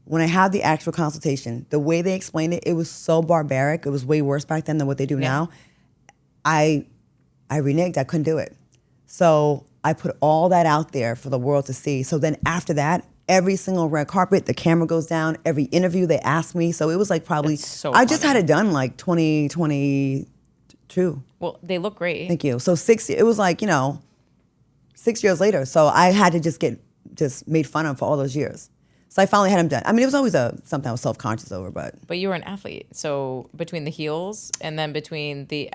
When I had the actual consultation, the way they explained it, it was so barbaric. It was way worse back then than what they do now. I reneged. I couldn't do it. So I put all that out there for the world to see. So then after that, every single red carpet. The camera goes down. Every interview they ask me. So it was like probably, I just had it done like 2022. Well, they look great. Thank you. So it was like, 6 years later. So I had to just made fun of for all those years. So I finally had him done. I mean, it was always something I was self-conscious over, but. But you were an athlete. So between the heels and then between the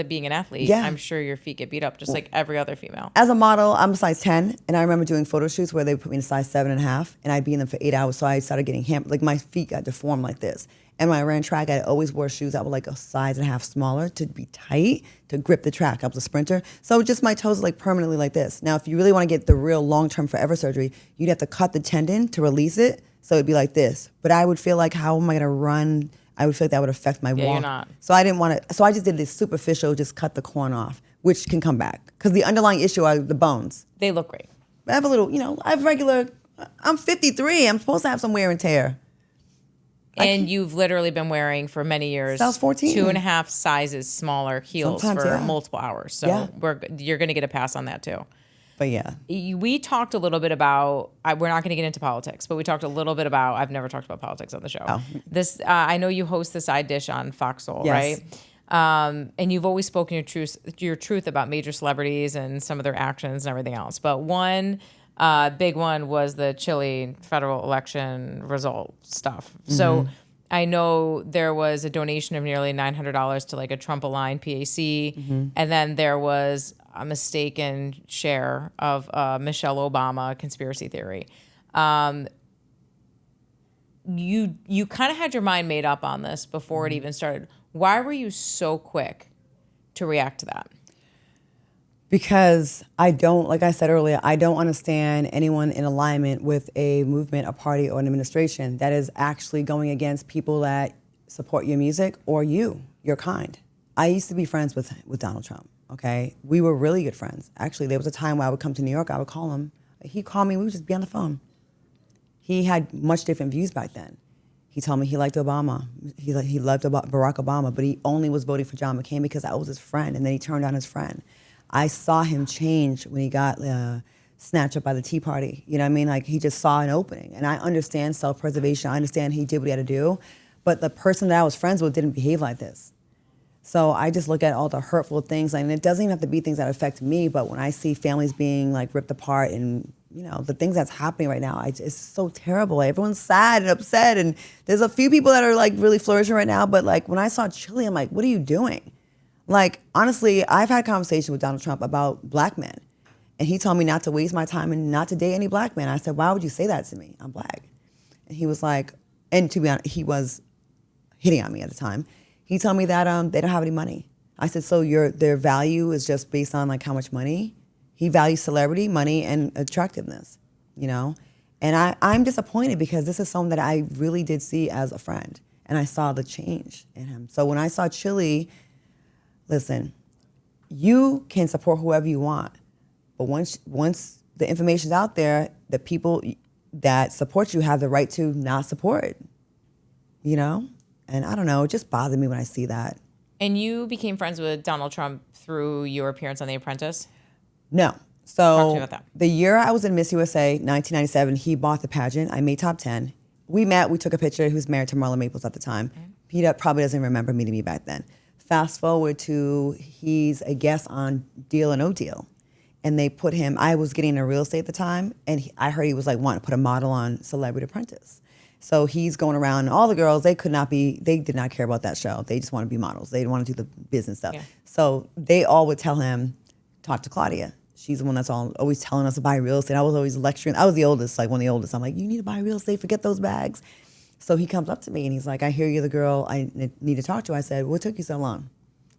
being an athlete, yeah. I'm sure your feet get beat up just like every other female. As a model, I'm a size 10. And I remember doing photo shoots where they put me in a size 7.5 and I'd be in them for 8 hours. So I started getting hammered. Like my feet got deformed like this. And when I ran track, I always wore shoes that were like a size and a half smaller to be tight, to grip the track. I was a sprinter. So just my toes are like permanently like this. Now, if you really want to get the real long-term forever surgery, you'd have to cut the tendon to release it. So it'd be like this. But I would feel like, how am I going to run? I would feel like that would affect my walk. You're not. So I didn't want to. So I just did this superficial, just cut the corn off, which can come back. Because the underlying issue are the bones. They look great. I have a little, I'm 53. I'm supposed to have some wear and tear. And you've literally been wearing for many years. Since I was 14. 2.5 sizes smaller heels for multiple hours. So you're going to get a pass on that too. But yeah. We talked a little bit about, we're not going to get into politics, but we talked a little bit about, I've never talked about politics on the show. Oh. I know you host the Side Dish on Fox Soul, yes. right? And you've always spoken your truth about major celebrities and some of their actions and everything else. But one big one was the Chile federal election result stuff. Mm-hmm. So I know there was a donation of nearly $900 to like a Trump-aligned PAC, mm-hmm. and then there was a mistaken share of Michelle Obama conspiracy theory. You kind of had your mind made up on this before it even started. Why were you so quick to react to that? Because like I said earlier, I don't understand anyone in alignment with a movement, a party, or an administration that is actually going against people that support your music or your kind. I used to be friends with Donald Trump, okay? We were really good friends. Actually, there was a time where I would come to New York, I would call him. He'd call me, we would just be on the phone. He had much different views back then. He told me he liked Obama. He loved Barack Obama, but he only was voting for John McCain because I was his friend, and then he turned on his friend. I saw him change when he got snatched up by the Tea Party. You know what I mean? Like, he just saw an opening. And I understand self-preservation. I understand he did what he had to do. But the person that I was friends with didn't behave like this. So I just look at all the hurtful things. And it doesn't even have to be things that affect me. But when I see families being, like, ripped apart and, the things that's happening right now, it's so terrible. Everyone's sad and upset. And there's a few people that are, like, really flourishing right now. But, like, when I saw Chile, I'm like, what are you doing? Like, honestly, I've had conversations with Donald Trump about black men. And he told me not to waste my time and not to date any black men. I said, why would you say that to me? I'm black. And he was like, and to be honest, he was hitting on me at the time. He told me that they don't have any money. I said, so their value is just based on like how much money? He values celebrity, money, and attractiveness, And I'm disappointed because this is someone that I really did see as a friend. And I saw the change in him. So when I saw Chile, listen, you can support whoever you want, but once the information's out there, the people that support you have the right to not support, And I don't know, it just bothered me when I see that. And you became friends with Donald Trump through your appearance on The Apprentice? No. So talk to me about that. The year I was in Miss USA, 1997, he bought the pageant. I made top 10. We met, we took a picture. He was married to Marla Maples at the time. Mm-hmm. He probably doesn't remember meeting me back then. Fast forward to he's a guest on Deal or No Deal. And they put him, I was getting into real estate at the time, and I heard he was like wanting to put a model on Celebrity Apprentice. So he's going around, and all the girls, they did not care about that show. They just want to be models. They didn't want to do the business stuff. Yeah. So they all would tell him, talk to Claudia. She's the one that's always telling us to buy real estate. I was always lecturing. I was the oldest, like one of the oldest. I'm like, you need to buy real estate, forget those bags. So he comes up to me and he's like, I hear you're the girl I need to talk to. I said, what took you so long?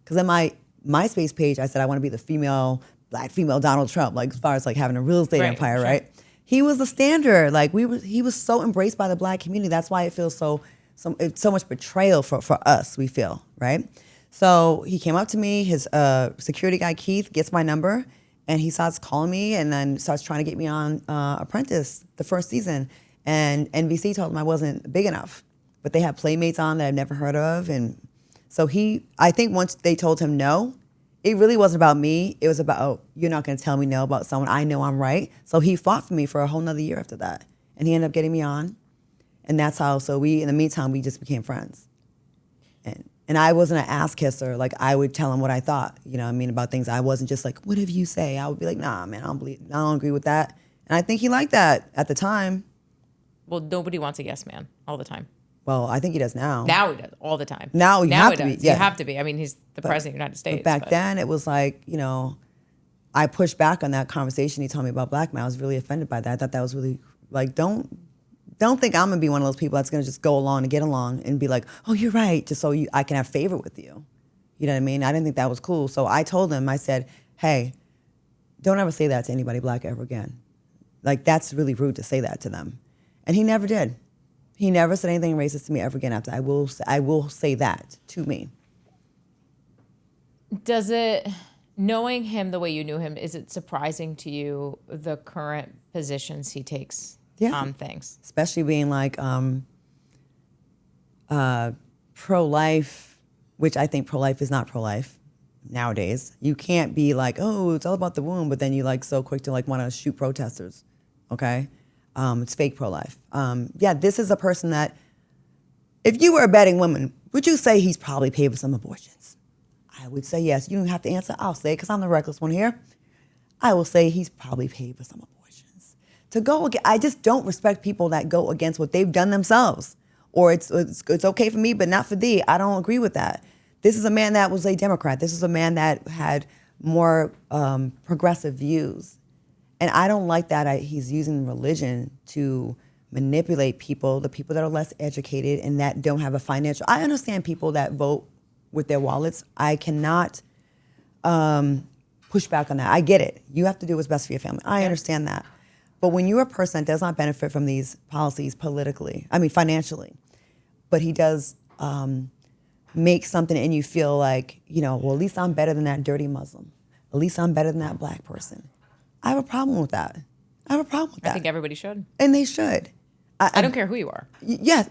Because on my MySpace page, I said, I want to be the black female Donald Trump, like as far as like having a real estate empire, sure. Right? He was the standard. Like he was so embraced by the black community. That's why it feels so much betrayal for us, we feel, right? So he came up to me, his security guy, Keith, gets my number, and he starts calling me and then starts trying to get me on Apprentice the first season. And NBC told him I wasn't big enough. But they had playmates on that I've never heard of. And so I think once they told him no, it really wasn't about me. It was about, you're not going to tell me no about someone. I know I'm right. So he fought for me for a whole nother year after that. And he ended up getting me on. And that's how, so in the meantime, we just became friends. And I wasn't an ass kisser. Like, I would tell him what I thought, you know what I mean, about things. I wasn't just like, whatever you say. I would be like, nah, man, I don't agree with that. And I think he liked that at the time. Well, nobody wants a yes man all the time. Well, I think he does now. Now he does, all the time. Now you have to be. Yeah. You have to be. I mean, he's the president of the United States. But back then, it was like, you know, I pushed back on that conversation he told me about blackmail. I was really offended by that. I thought that was really, like, don't think I'm going to be one of those people that's going to just go along and get along and be like, oh, you're right, just so I can have favor with you. You know what I mean? I didn't think that was cool. So I told him, I said, hey, don't ever say that to anybody black ever again. Like, that's really rude to say that to them. And he never did. He never said anything racist to me ever again after. I will say that to me. Does it, knowing him the way you knew him, is it surprising to you the current positions he takes on things? Especially being like pro-life, which I think pro-life is not pro-life nowadays. You can't be like, oh, it's all about the womb, but then you like so quick to like want to shoot protesters, okay? It's fake pro-life. This is a person that, if you were a betting woman, would you say he's probably paid for some abortions? I would say yes. You don't have to answer. I'll say it because I'm the reckless one here. I will say he's probably paid for some abortions. I just don't respect people that go against what they've done themselves. Or it's okay for me, but not for thee. I don't agree with that. This is a man that was a Democrat. This is a man that had more progressive views. And I don't like that he's using religion to manipulate people, the people that are less educated and that don't have a financial. I understand people that vote with their wallets. I cannot push back on that. I get it. You have to do what's best for your family. I understand that. But when you're a person that does not benefit from these policies financially, but he does make something and you feel like, you know, well, at least I'm better than that dirty Muslim. At least I'm better than that black person. I have a problem with that. I think everybody should. And they should. I don't care who you are. Yes.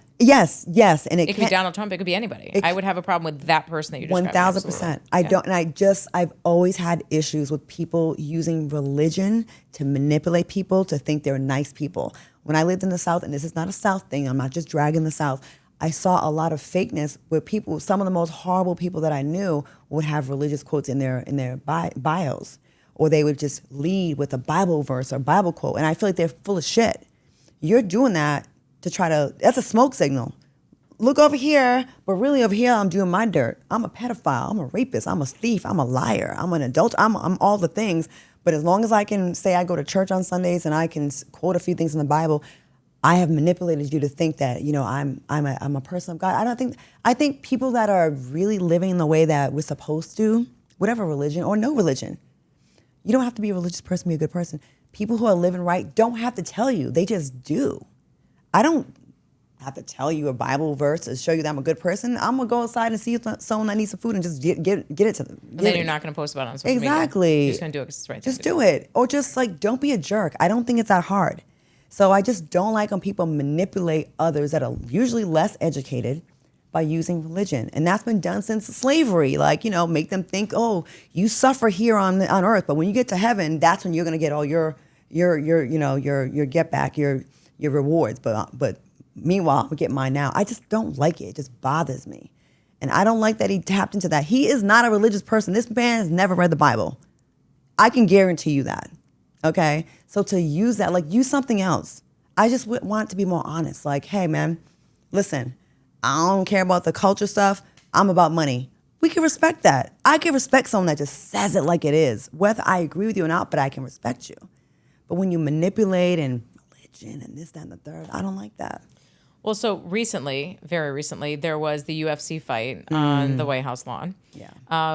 And it could be Donald Trump. It could be anybody. I would have a problem with that person that you described. 1,000%. I've always had issues with people using religion to manipulate people to think they're nice people. When I lived in the South, and this is not a South thing, I'm not just dragging the South, I saw a lot of fakeness where people, some of the most horrible people that I knew would have religious quotes in their bios. Or they would just lead with a Bible verse or Bible quote. And I feel like they're full of shit. You're doing that to that's a smoke signal. Look over here, but really over here, I'm doing my dirt. I'm a pedophile, I'm a rapist, I'm a thief, I'm a liar, I'm an adult, I'm all the things. But as long as I can say I go to church on Sundays and I can quote a few things in the Bible, I have manipulated you to think that, you know, I'm a person of God. I think people that are really living the way that we're supposed to, whatever religion or no religion, you don't have to be a religious person to be a good person. People who are living right don't have to tell you. They just do. I don't have to tell you a Bible verse to show you that I'm a good person. I'm going to go outside and see someone that needs some food and just get it to them. And then you're not going to post about it on social media. Exactly. You're just going to do it because it's right. Just do it. Or just like, don't be a jerk. I don't think it's that hard. So I just don't like when people manipulate others that are usually less educated by using religion. And that's been done since slavery. Like, you know, make them think, oh, you suffer here on earth, but when you get to heaven, that's when you're going to get all your get back, your rewards. But meanwhile, I'm getting mine now. I just don't like it. It just bothers me. And I don't like that he tapped into that. He is not a religious person. This man has never read the Bible. I can guarantee you that. Okay? So to use that, like, use something else. I just want to be more honest. Like, hey, man, listen, I don't care about the culture stuff. I'm about money. We can respect that. I can respect someone that just says it like it is, whether I agree with you or not, but I can respect you. But when you manipulate and religion and this, that, and the third, I don't like that. Well, so recently, very recently, there was the UFC fight on the White House lawn,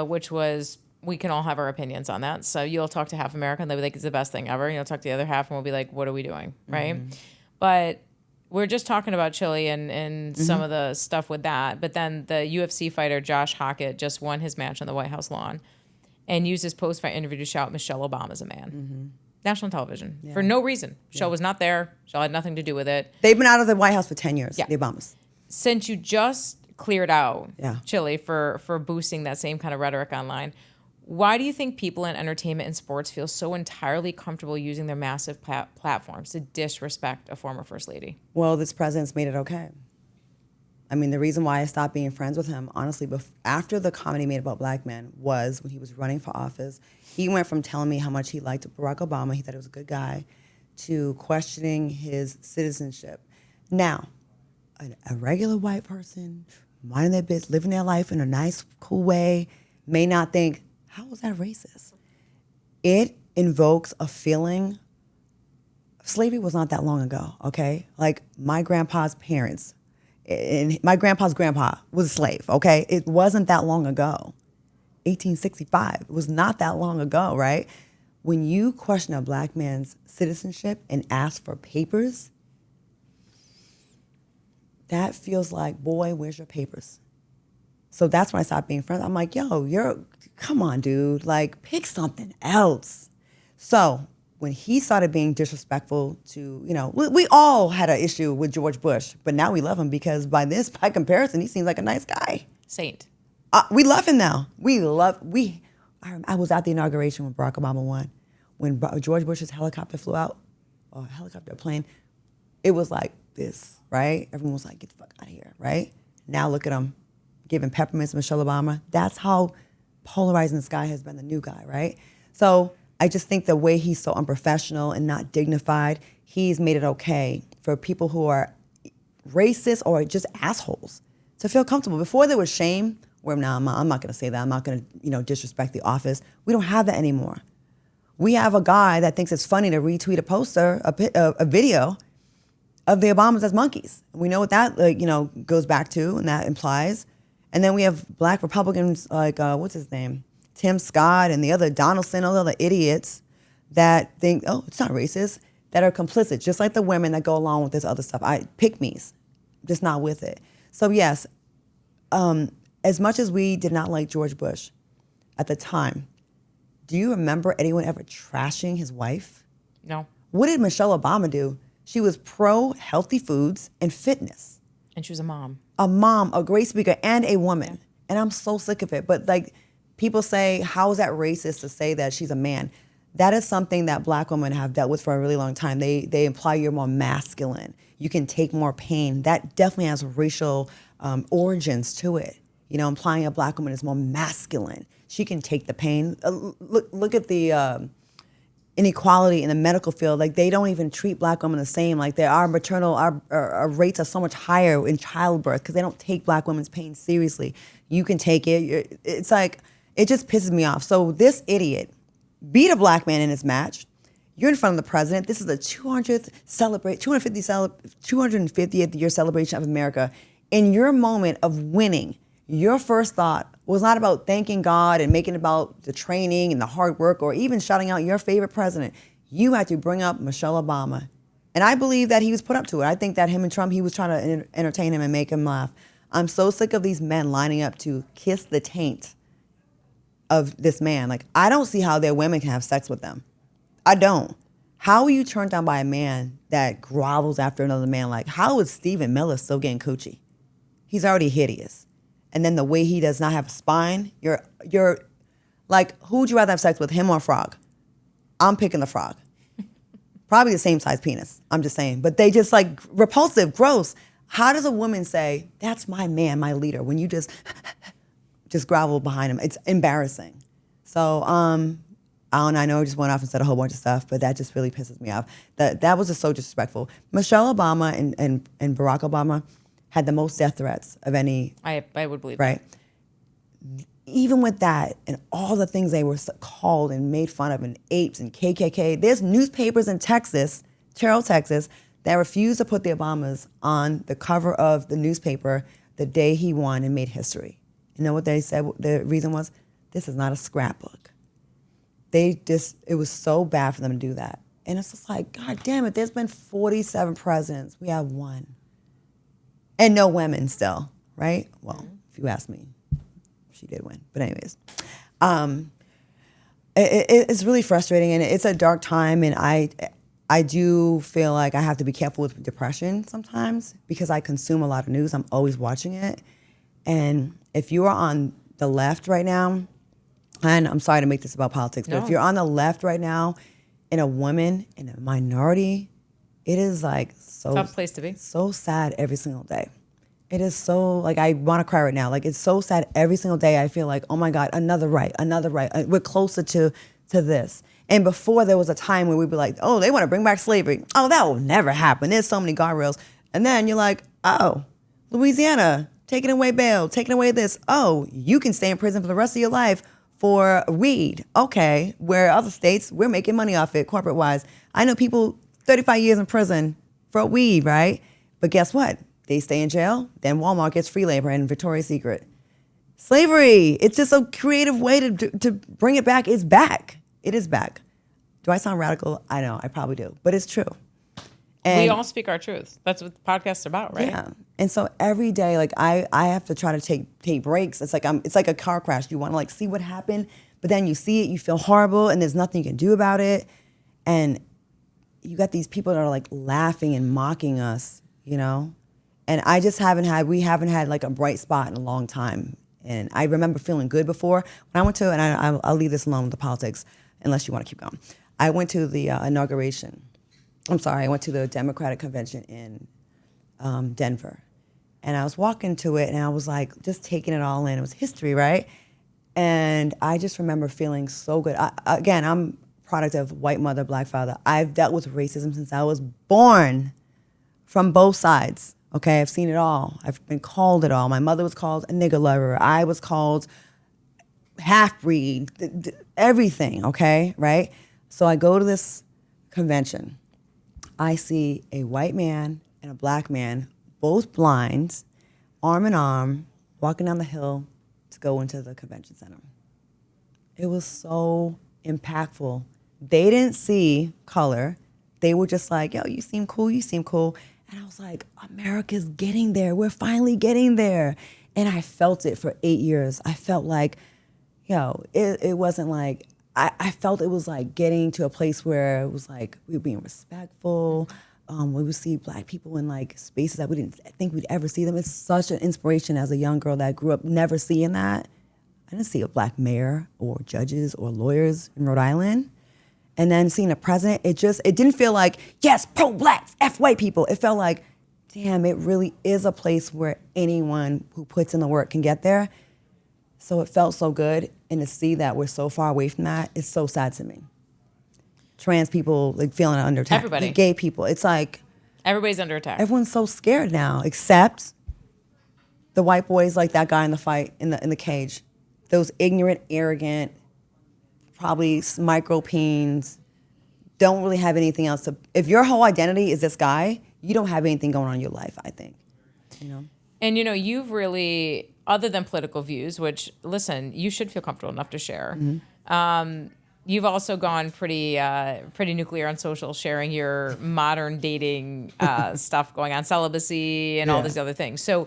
which was, we can all have our opinions on that. So you'll talk to half America and they'll be like, it's the best thing ever. You'll talk to the other half and we'll be like, what are we doing, right? But we're just talking about Chile and some of the stuff with that. But then the UFC fighter, Josh Hockett, just won his match on the White House lawn and used his post-fight interview to shout Michelle Obama's a man. National television. For no reason. Michelle was not there. Michelle had nothing to do with it. They've been out of the White House for 10 years, the Obamas. Since you just cleared out Chile for boosting that same kind of rhetoric online, Why do you think people in entertainment and sports feel so entirely comfortable using their massive platforms to disrespect a former first lady? Well, this president's made it okay. I mean, the reason why I stopped being friends with him, honestly, after the comedy made about black men was when he was running for office. He went from telling me how much he liked Barack Obama, he thought he was a good guy, to questioning his citizenship. Now, a regular white person, minding their business, living their life in a nice, cool way, may not think, how was that racist? It invokes a feeling. Slavery was not that long ago, okay? Like my grandpa's parents, and my grandpa's grandpa was a slave, okay? It wasn't that long ago. 1865, it was not that long ago, right? When you question a black man's citizenship and ask for papers, that feels like, boy, where's your papers? So that's when I stopped being friends. I'm like, yo, come on, dude. Like, pick something else. So when he started being disrespectful to, we all had an issue with George Bush, but now we love him because by comparison, he seems like a nice guy. Saint. We love him now. I was at the inauguration when Barack Obama won. When George Bush's helicopter flew out, or a helicopter plane, it was like this, right? Everyone was like, get the fuck out of here, right? Now look at him. Giving peppermints to Michelle Obama. That's how polarizing this guy has been, the new guy, right? So I just think the way he's so unprofessional and not dignified, he's made it okay for people who are racist or just assholes to feel comfortable. Before there was shame, where now I'm not going to say that. I'm not going to disrespect the office. We don't have that anymore. We have a guy that thinks it's funny to retweet a poster, a video of the Obamas as monkeys. We know what that goes back to and that implies. And then we have black Republicans like, what's his name? Tim Scott and the other Donaldson, all the other idiots that think, oh, it's not racist, that are complicit, just like the women that go along with this other stuff. Pick-me's, just not with it. So yes, as much as we did not like George Bush at the time, do you remember anyone ever trashing his wife? No. What did Michelle Obama do? She was pro-healthy foods and fitness. And she was a mom. A mom, a great speaker, and a woman. And I'm so sick of it. But people say, how is that racist to say that she's a man? That is something that black women have dealt with for a really long time. They imply you're more masculine. You can take more pain. That definitely has racial origins to it. Implying a black woman is more masculine. She can take the pain. Look at the inequality in the medical field. Like, they don't even treat black women the same. Like, our rates are so much higher in childbirth because they don't take black women's pain seriously. You can take it. It's like, it just pisses me off. So this idiot beat a black man in his match. You're in front of the president. This is the 250th year celebration of America. In your moment of winning, your first thought was not about thanking God and making it about the training and the hard work or even shouting out your favorite president. You had to bring up Michelle Obama. And I believe that he was put up to it. I think that him and Trump, he was trying to entertain him and make him laugh. I'm so sick of these men lining up to kiss the taint of this man. Like, I don't see how their women can have sex with them. I don't. How are you turned down by a man that grovels after another man? Like, how is Stephen Miller still getting coochie? He's already hideous. And then the way he does not have a spine, you're like, who would you rather have sex with, him or a frog? I'm picking the frog. Probably the same size penis, I'm just saying. But they just like repulsive, gross. How does a woman say, that's my man, my leader, when you just grovel behind him? It's embarrassing. So I know I just went off and said a whole bunch of stuff, but that just really pisses me off. That was just so disrespectful. Michelle Obama and Barack Obama had the most death threats of any. I would believe right? That. Even with that and all the things they were called and made fun of, and apes and KKK, there's newspapers in Texas, Terrell, Texas, that refused to put the Obamas on the cover of the newspaper the day he won and made history. You know what they said? The reason was, this is not a scrapbook. It was so bad for them to do that. And it's just like, God damn it, there's been 47 presidents. We have one. And no women still, right? Well, if you ask me, she did win. But anyways, it's really frustrating, and it's a dark time, and I do feel like I have to be careful with depression sometimes because I consume a lot of news. I'm always watching it. And if you are on the left right now, and I'm sorry to make this about politics, but No. if you're on the left right now and a woman in a minority, it is like so Tough place to be. so sad every single day. It is so, like, I want to cry right now. Like, it's so sad every single day. I feel like, oh my God, another right. We're closer to this. And before, there was a time where we'd be like, oh, they want to bring back slavery. Oh, that will never happen. There's so many guardrails. And then you're like, oh, Louisiana, taking away bail, taking away this. Oh, you can stay in prison for the rest of your life for weed. Okay, where other states, we're making money off it corporate-wise. I know people 35 years in prison for weed, right? But guess what? They stay in jail, then Walmart gets free labor and Victoria's Secret. Slavery, it's just a creative way to bring it back. It's back. It is back. Do I sound radical? I know, I probably do, but it's true. And we all speak our truth. That's what the podcast's about, right? yeah. And so every day, like I have to try to take breaks. It's like a car crash. You want to like see what happened, but then you see it, you feel horrible, and there's nothing you can do about it. And you got these people that are like laughing and mocking us, you know? And we haven't had like a bright spot in a long time. And I remember feeling good before. When I went to, and I'll leave this alone with the politics, unless you want to keep going. I went to the inauguration. I went to the Democratic convention in Denver. And I was walking to it and I was like, just taking it all in. It was history, right? And I just remember feeling so good. I'm product of white mother, black father. I've dealt with racism since I was born from both sides. Okay, I've seen it all. I've been called it all. My mother was called a nigger lover. I was called half-breed, everything, okay, right? So I go to this convention. I see a white man and a black man, both blind, arm in arm, walking down the hill to go into the convention center. It was so impactful. They didn't see color. They were just like, yo, you seem cool, you seem cool. And I was like, America's getting there. We're finally getting there. And I felt it for 8 years. I felt like, it wasn't like, I felt it was like getting to a place where it was like we were being respectful. We would see black people in like spaces that we didn't think we'd ever see them. It's such an inspiration as a young girl that grew up never seeing that. I didn't see a black mayor or judges or lawyers in Rhode Island. And then seeing a president, it didn't feel like, yes, pro-black, F white people. It felt like, damn, it really is a place where anyone who puts in the work can get there. So it felt so good. And to see that we're so far away from that is so sad to me. Trans people like feeling under attack. Everybody. Like, gay people. It's like Everybody's under attack. everyone's so scared now, except the white boys like that guy in the fight, in the cage. Those ignorant, arrogant, probably micro-peens, don't really have anything else to... If your whole identity is this guy, you don't have anything going on in your life, I think. You know? And, you've really, other than political views, which, listen, you should feel comfortable enough to share, you've also gone pretty nuclear on social, sharing your modern dating stuff going on, celibacy and all these other things. So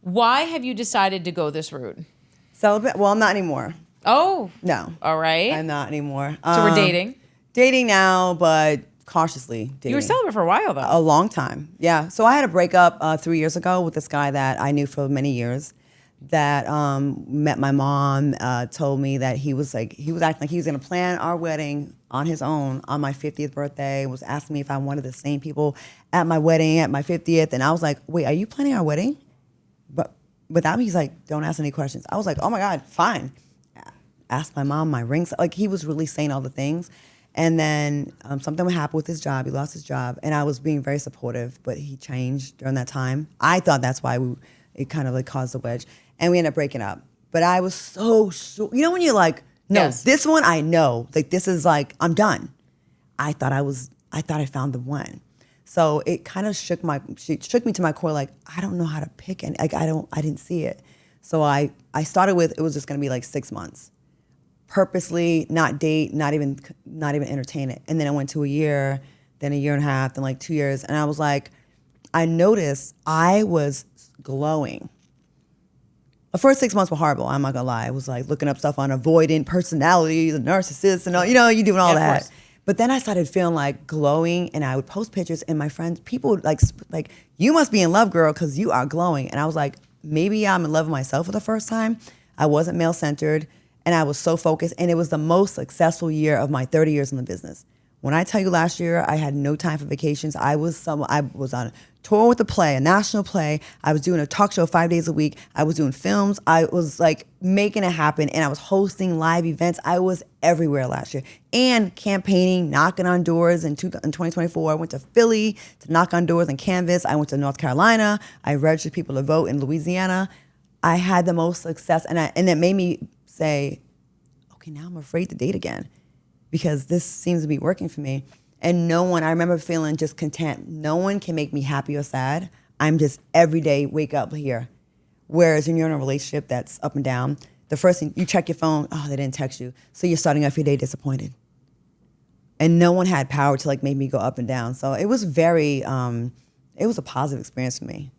why have you decided to go this route? Celibate? Well, I'm not anymore. Oh. No. All right. I'm not anymore. So we're dating? Dating now, but cautiously dating. You were celibate for a while, though. A long time, yeah. So I had a breakup 3 years ago with this guy that I knew for many years that met my mom, told me that he was acting like he was going to plan our wedding on his own on my 50th birthday, was asking me if I wanted the same people at my wedding at my 50th. And I was like, wait, are you planning our wedding? But without me, he's like, don't ask any questions. I was like, oh my God, fine. Asked my mom my rings. Like, he was really saying all the things. And then something would happen with his job. He lost his job. And I was being very supportive, but he changed during that time. I thought that's why it kind of like caused a wedge. And we ended up breaking up. But I was so sure. You know when you're like, no, Yes. This one I know. Like, this is like, I'm done. I thought I found the one. So it kind of shook me to my core. Like, I don't know how to pick. And like, I didn't see it. So I started with, it was just going to be like 6 months. Purposely not date, not even entertain it. And then I went to a year, then a year and a half, then like 2 years. And I was like, I noticed I was glowing. The first 6 months were horrible, I'm not gonna lie. I was like looking up stuff on avoidant personality, the narcissist, and all, you doing all that. Course. But then I started feeling like glowing, and I would post pictures, and my friends, people would like, you must be in love, girl, because you are glowing. And I was like, maybe I'm in love with myself for the first time. I wasn't male-centered. and I was so focused, and it was the most successful year of my 30 years in the business. When I tell you last year, I had no time for vacations. I was on a tour with a play, a national play. I was doing a talk show 5 days a week. I was doing films. I was like making it happen, and I was hosting live events. I was everywhere last year, and campaigning, knocking on doors. In 2024, I went to Philly to knock on doors and canvas. I went to North Carolina. I registered people to vote in Louisiana. I had the most success, and it made me say, okay, now I'm afraid to date again, because this seems to be working for me. And I remember feeling just content. No one can make me happy or sad. I'm just every day wake up here. Whereas when you're in a relationship that's up and down, the first thing, you check your phone, oh, they didn't text you. So you're starting off your day disappointed. And no one had power to like make me go up and down. So it was it was a positive experience for me.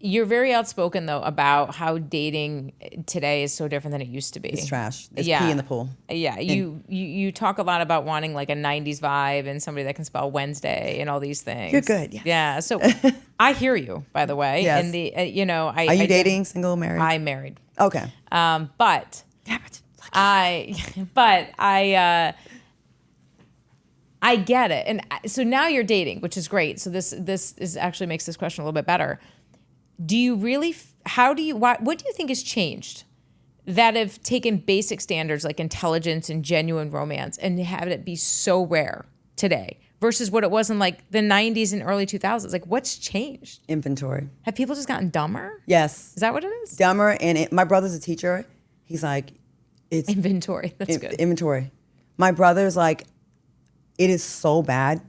You're very outspoken, though, about how dating today is so different than it used to be. It's trash. There's pee in the pool. Yeah, you talk a lot about wanting like a 90s vibe and somebody that can spell Wednesday and all these things. You're good, yes. Yeah, so I hear you, by the way. Yes. And Are you dating, single, married? I'm married. Okay. But Damn it. I get it. And so now you're dating, which is great. So this is actually makes this question a little bit better. Do you really, what do you think has changed that have taken basic standards like intelligence and genuine romance and have it be so rare today versus what it was in like the 90s and early 2000s? Like, what's changed? Inventory. Have people just gotten dumber? Yes. Is that what it is? Dumber. And my brother's a teacher. He's like, it's inventory. That's good. Inventory. My brother's like, it is so bad.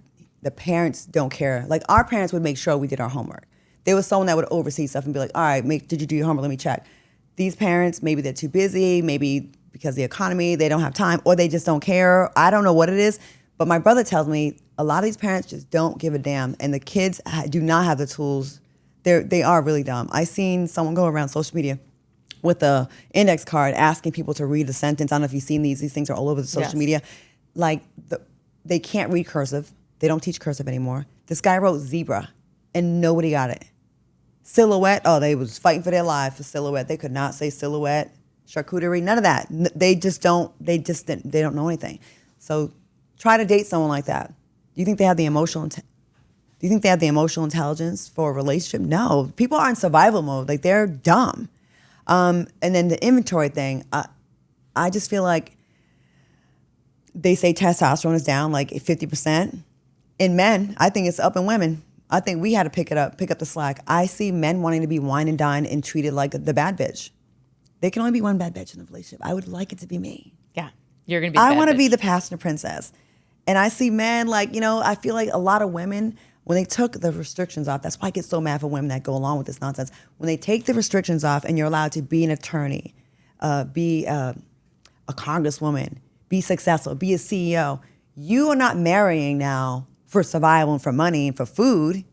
The parents don't care. Like, our parents would make sure we did our homework. There was someone that would oversee stuff and be like, all right, did you do your homework? Let me check. These parents, maybe they're too busy, maybe because of the economy, they don't have time, or they just don't care. I don't know what it is. But my brother tells me a lot of these parents just don't give a damn, and the kids do not have the tools. They are really dumb. I seen someone go around social media with a index card asking people to read the sentence. I don't know if you've seen these. These things are all over the social media. Like, they can't read cursive. They don't teach cursive anymore. This guy wrote zebra, and nobody got it. Silhouette, they was fighting for their life for silhouette. They could not say silhouette, charcuterie, none of that. They don't know anything. So try to date someone like that. Do you think they have the emotional intelligence for a relationship? No. People are in survival mode. Like, they're dumb. And then the inventory thing, I just feel like they say testosterone is down like 50%. In men, I think it's up in women. I think we had to pick up the slack. I see men wanting to be wine and dined and treated like the bad bitch. There can only be one bad bitch in a relationship. I would like it to be me. Yeah, you're gonna be. I want to be the passenger princess, and I see men like I feel like a lot of women when they took the restrictions off. That's why I get so mad for women that go along with this nonsense. When they take the restrictions off and you're allowed to be an attorney, be a congresswoman, be successful, be a CEO, you are not marrying now for survival and for money and for food.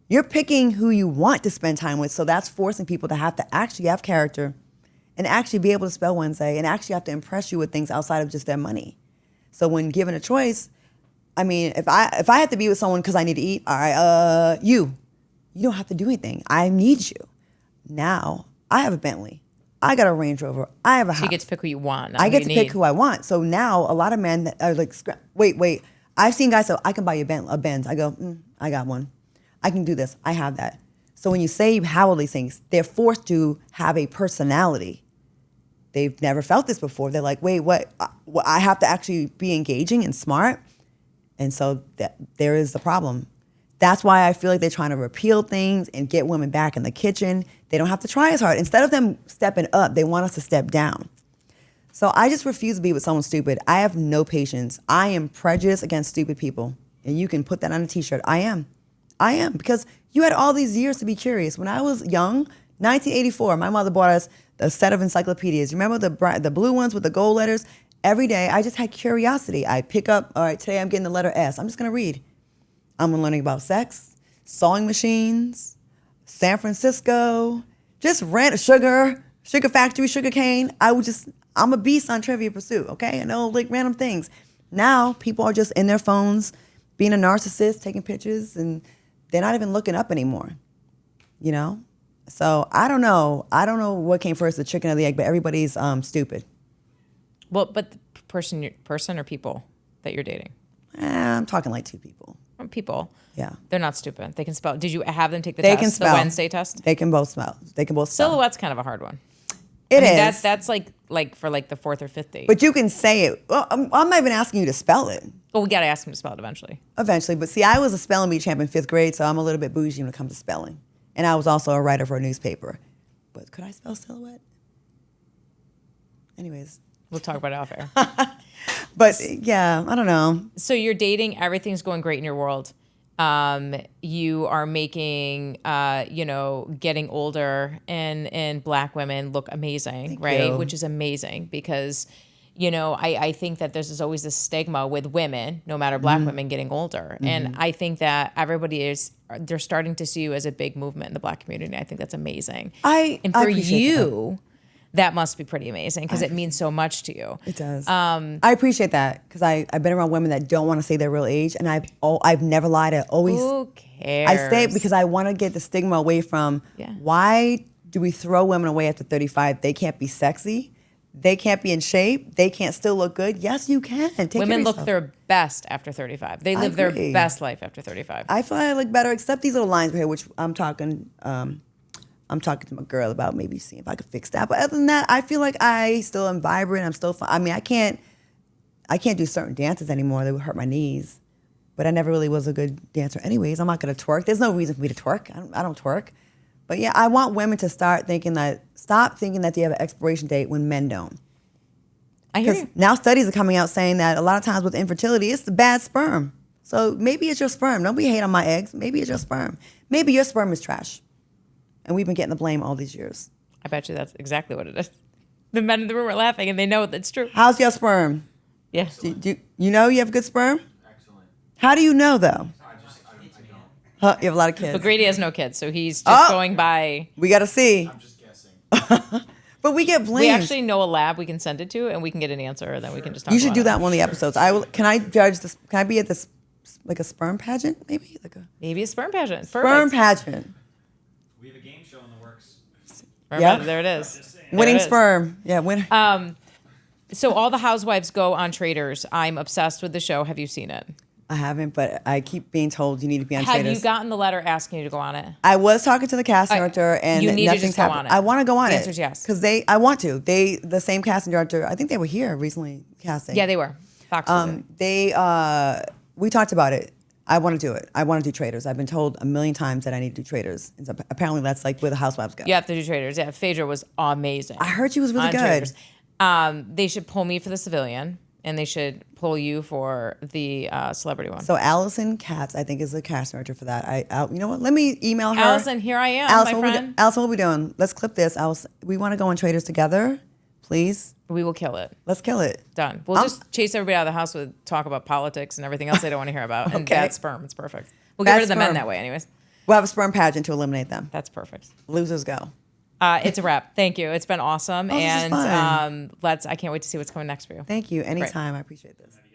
You're picking who you want to spend time with. So that's forcing people to have to actually have character and actually be able to spell Wednesday and actually have to impress you with things outside of just their money. So when given a choice, I mean, if I have to be with someone because I need to eat, all right, you don't have to do anything. I need you. Now, I have a Bentley. I got a Range Rover. I have a house. So you get to pick who you want. I get to pick who I want. So now a lot of men that are like, wait. I've seen guys say, I can buy you a Benz. I go, I got one. I can do this. I have that. So when you say you have all these things, they're forced to have a personality. They've never felt this before. They're like, wait, what? I have to actually be engaging and smart. And so there is the problem. That's why I feel like they're trying to repeal things and get women back in the kitchen. They don't have to try as hard. Instead of them stepping up, they want us to step down. So I just refuse to be with someone stupid. I have no patience. I am prejudiced against stupid people. And you can put that on a t-shirt. I am. Because you had all these years to be curious. When I was young, 1984, my mother bought us a set of encyclopedias. Remember the blue ones with the gold letters? Every day, I just had curiosity. I pick up, all right, today I'm getting the letter S. I'm just going to read. I'm learning about sex, sewing machines, San Francisco, just sugar factory, sugar cane. I'm a beast on Trivia Pursuit, okay? I know, like, random things. Now, people are just in their phones, being a narcissist, taking pictures, and they're not even looking up anymore, So I don't know. I don't know what came first, the chicken or the egg, but everybody's stupid. Well, but the person or people that you're dating? I'm talking like 2 people. People. Yeah. They're not stupid. They can spell. Did you have them take the They test? can spell. The Wednesday test? They can both spell. They can both spell. Silhouette's kind of a hard one. It is. That's like for like the 4th or 5th date. But you can say it. Well, I'm not even asking you to spell it. Well, we got to ask them to spell it eventually. Eventually. But see, I was a spelling bee champ in 5th grade, so I'm a little bit bougie when it comes to spelling. And I was also a writer for a newspaper. But could I spell silhouette? Anyways. We'll talk about it off air. But yeah, I don't know. So you're dating, everything's going great in your world. You are making, getting older and Black women look amazing, Thank right? you. Which is amazing because, I think that there's always this stigma with women, no matter Black women getting older. And I think that they're starting to see you as a big movement in the Black community. I think that's amazing. I And for appreciate you, that must be pretty amazing because it means so much to you. It does. I appreciate that because I've been around women that don't want to say their real age, and I've never lied. I always Who cares? I say it because I want to get the stigma away from why do we throw women away after 35? They can't be sexy. They can't be in shape. They can't still look good. Yes, you can. Take care Women of look yourself. their best after 35. They live their agree. best life after 35. I feel I look better, except these little lines right here, which I'm talking to my girl about maybe seeing if I could fix that. But other than that, I feel like I still am vibrant. I'm still fun. I mean, I can't do certain dances anymore. They would hurt my knees. But I never really was a good dancer anyways. I'm not going to twerk. There's no reason for me to twerk. I don't twerk. But yeah, I want women to stop thinking that they have an expiration date when men don't. I hear Because you. now studies are coming out saying that a lot of times with infertility, it's the bad sperm. So maybe it's your sperm. Don't be hate on my eggs. Maybe it's your sperm. Maybe your sperm is trash. And we've been getting the blame all these years. I bet you that's exactly what it is. The men in the room are laughing and they know that's true. How's your sperm? Yeah. You know you have good sperm? Excellent. How do you know, though? I don't. Huh, you have a lot of kids. But Grady has no kids, so he's just going by. We got to see. I'm just guessing. But we get blamed. We actually know a lab we can send it to, and we can get an answer, and then we can just talk You should about do it. that in one of the episodes. Can I judge this? Can I be at this, like a sperm pageant, maybe? Like a Maybe a sperm pageant. sperm Perfect. pageant. We have a game show in the works. Remember, Yeah. there it is. Winning There it is. sperm. Yeah, win. So all the housewives go on Traders. I'm obsessed with the show. Have you seen it? I haven't, but I keep being told you need to be on Have Traders. you gotten the letter asking you to go on it? I was talking to the casting director, and you need to nothing's just go happened. on it. I want to go on The it. answer's yes. Because I want to. The same casting director. I think they were here recently casting. Yeah, they were. Fox was it. We talked about it. I want to do it. I want to do Traders. I've been told a million times that I need to do Traders. And so apparently that's like where the housewives go. You have to do Traders. Yeah, Phaedra was amazing. I heard she was really on good. Traders. They should pull me for the civilian, and they should pull you for the celebrity one. So Allison Katz, I think, is the casting director for that. You know what? Let me email her. Allison, here I am, Allison, my friend. Allison, what are we doing? Let's clip this. Allison, we want to go on Traders together, please. We will kill it. Let's kill it. Done. We'll just chase everybody out of the house with talk about politics and everything else they don't want to hear about. And Okay. bad sperm. It's perfect. We'll get Bad rid of the men sperm. that way, anyways. We'll have a sperm pageant to eliminate them. That's perfect. Losers go. It's a wrap. Thank you. It's been awesome. Oh, this is And fun. I can't wait to see what's coming next for you. Thank you. Anytime. I appreciate this.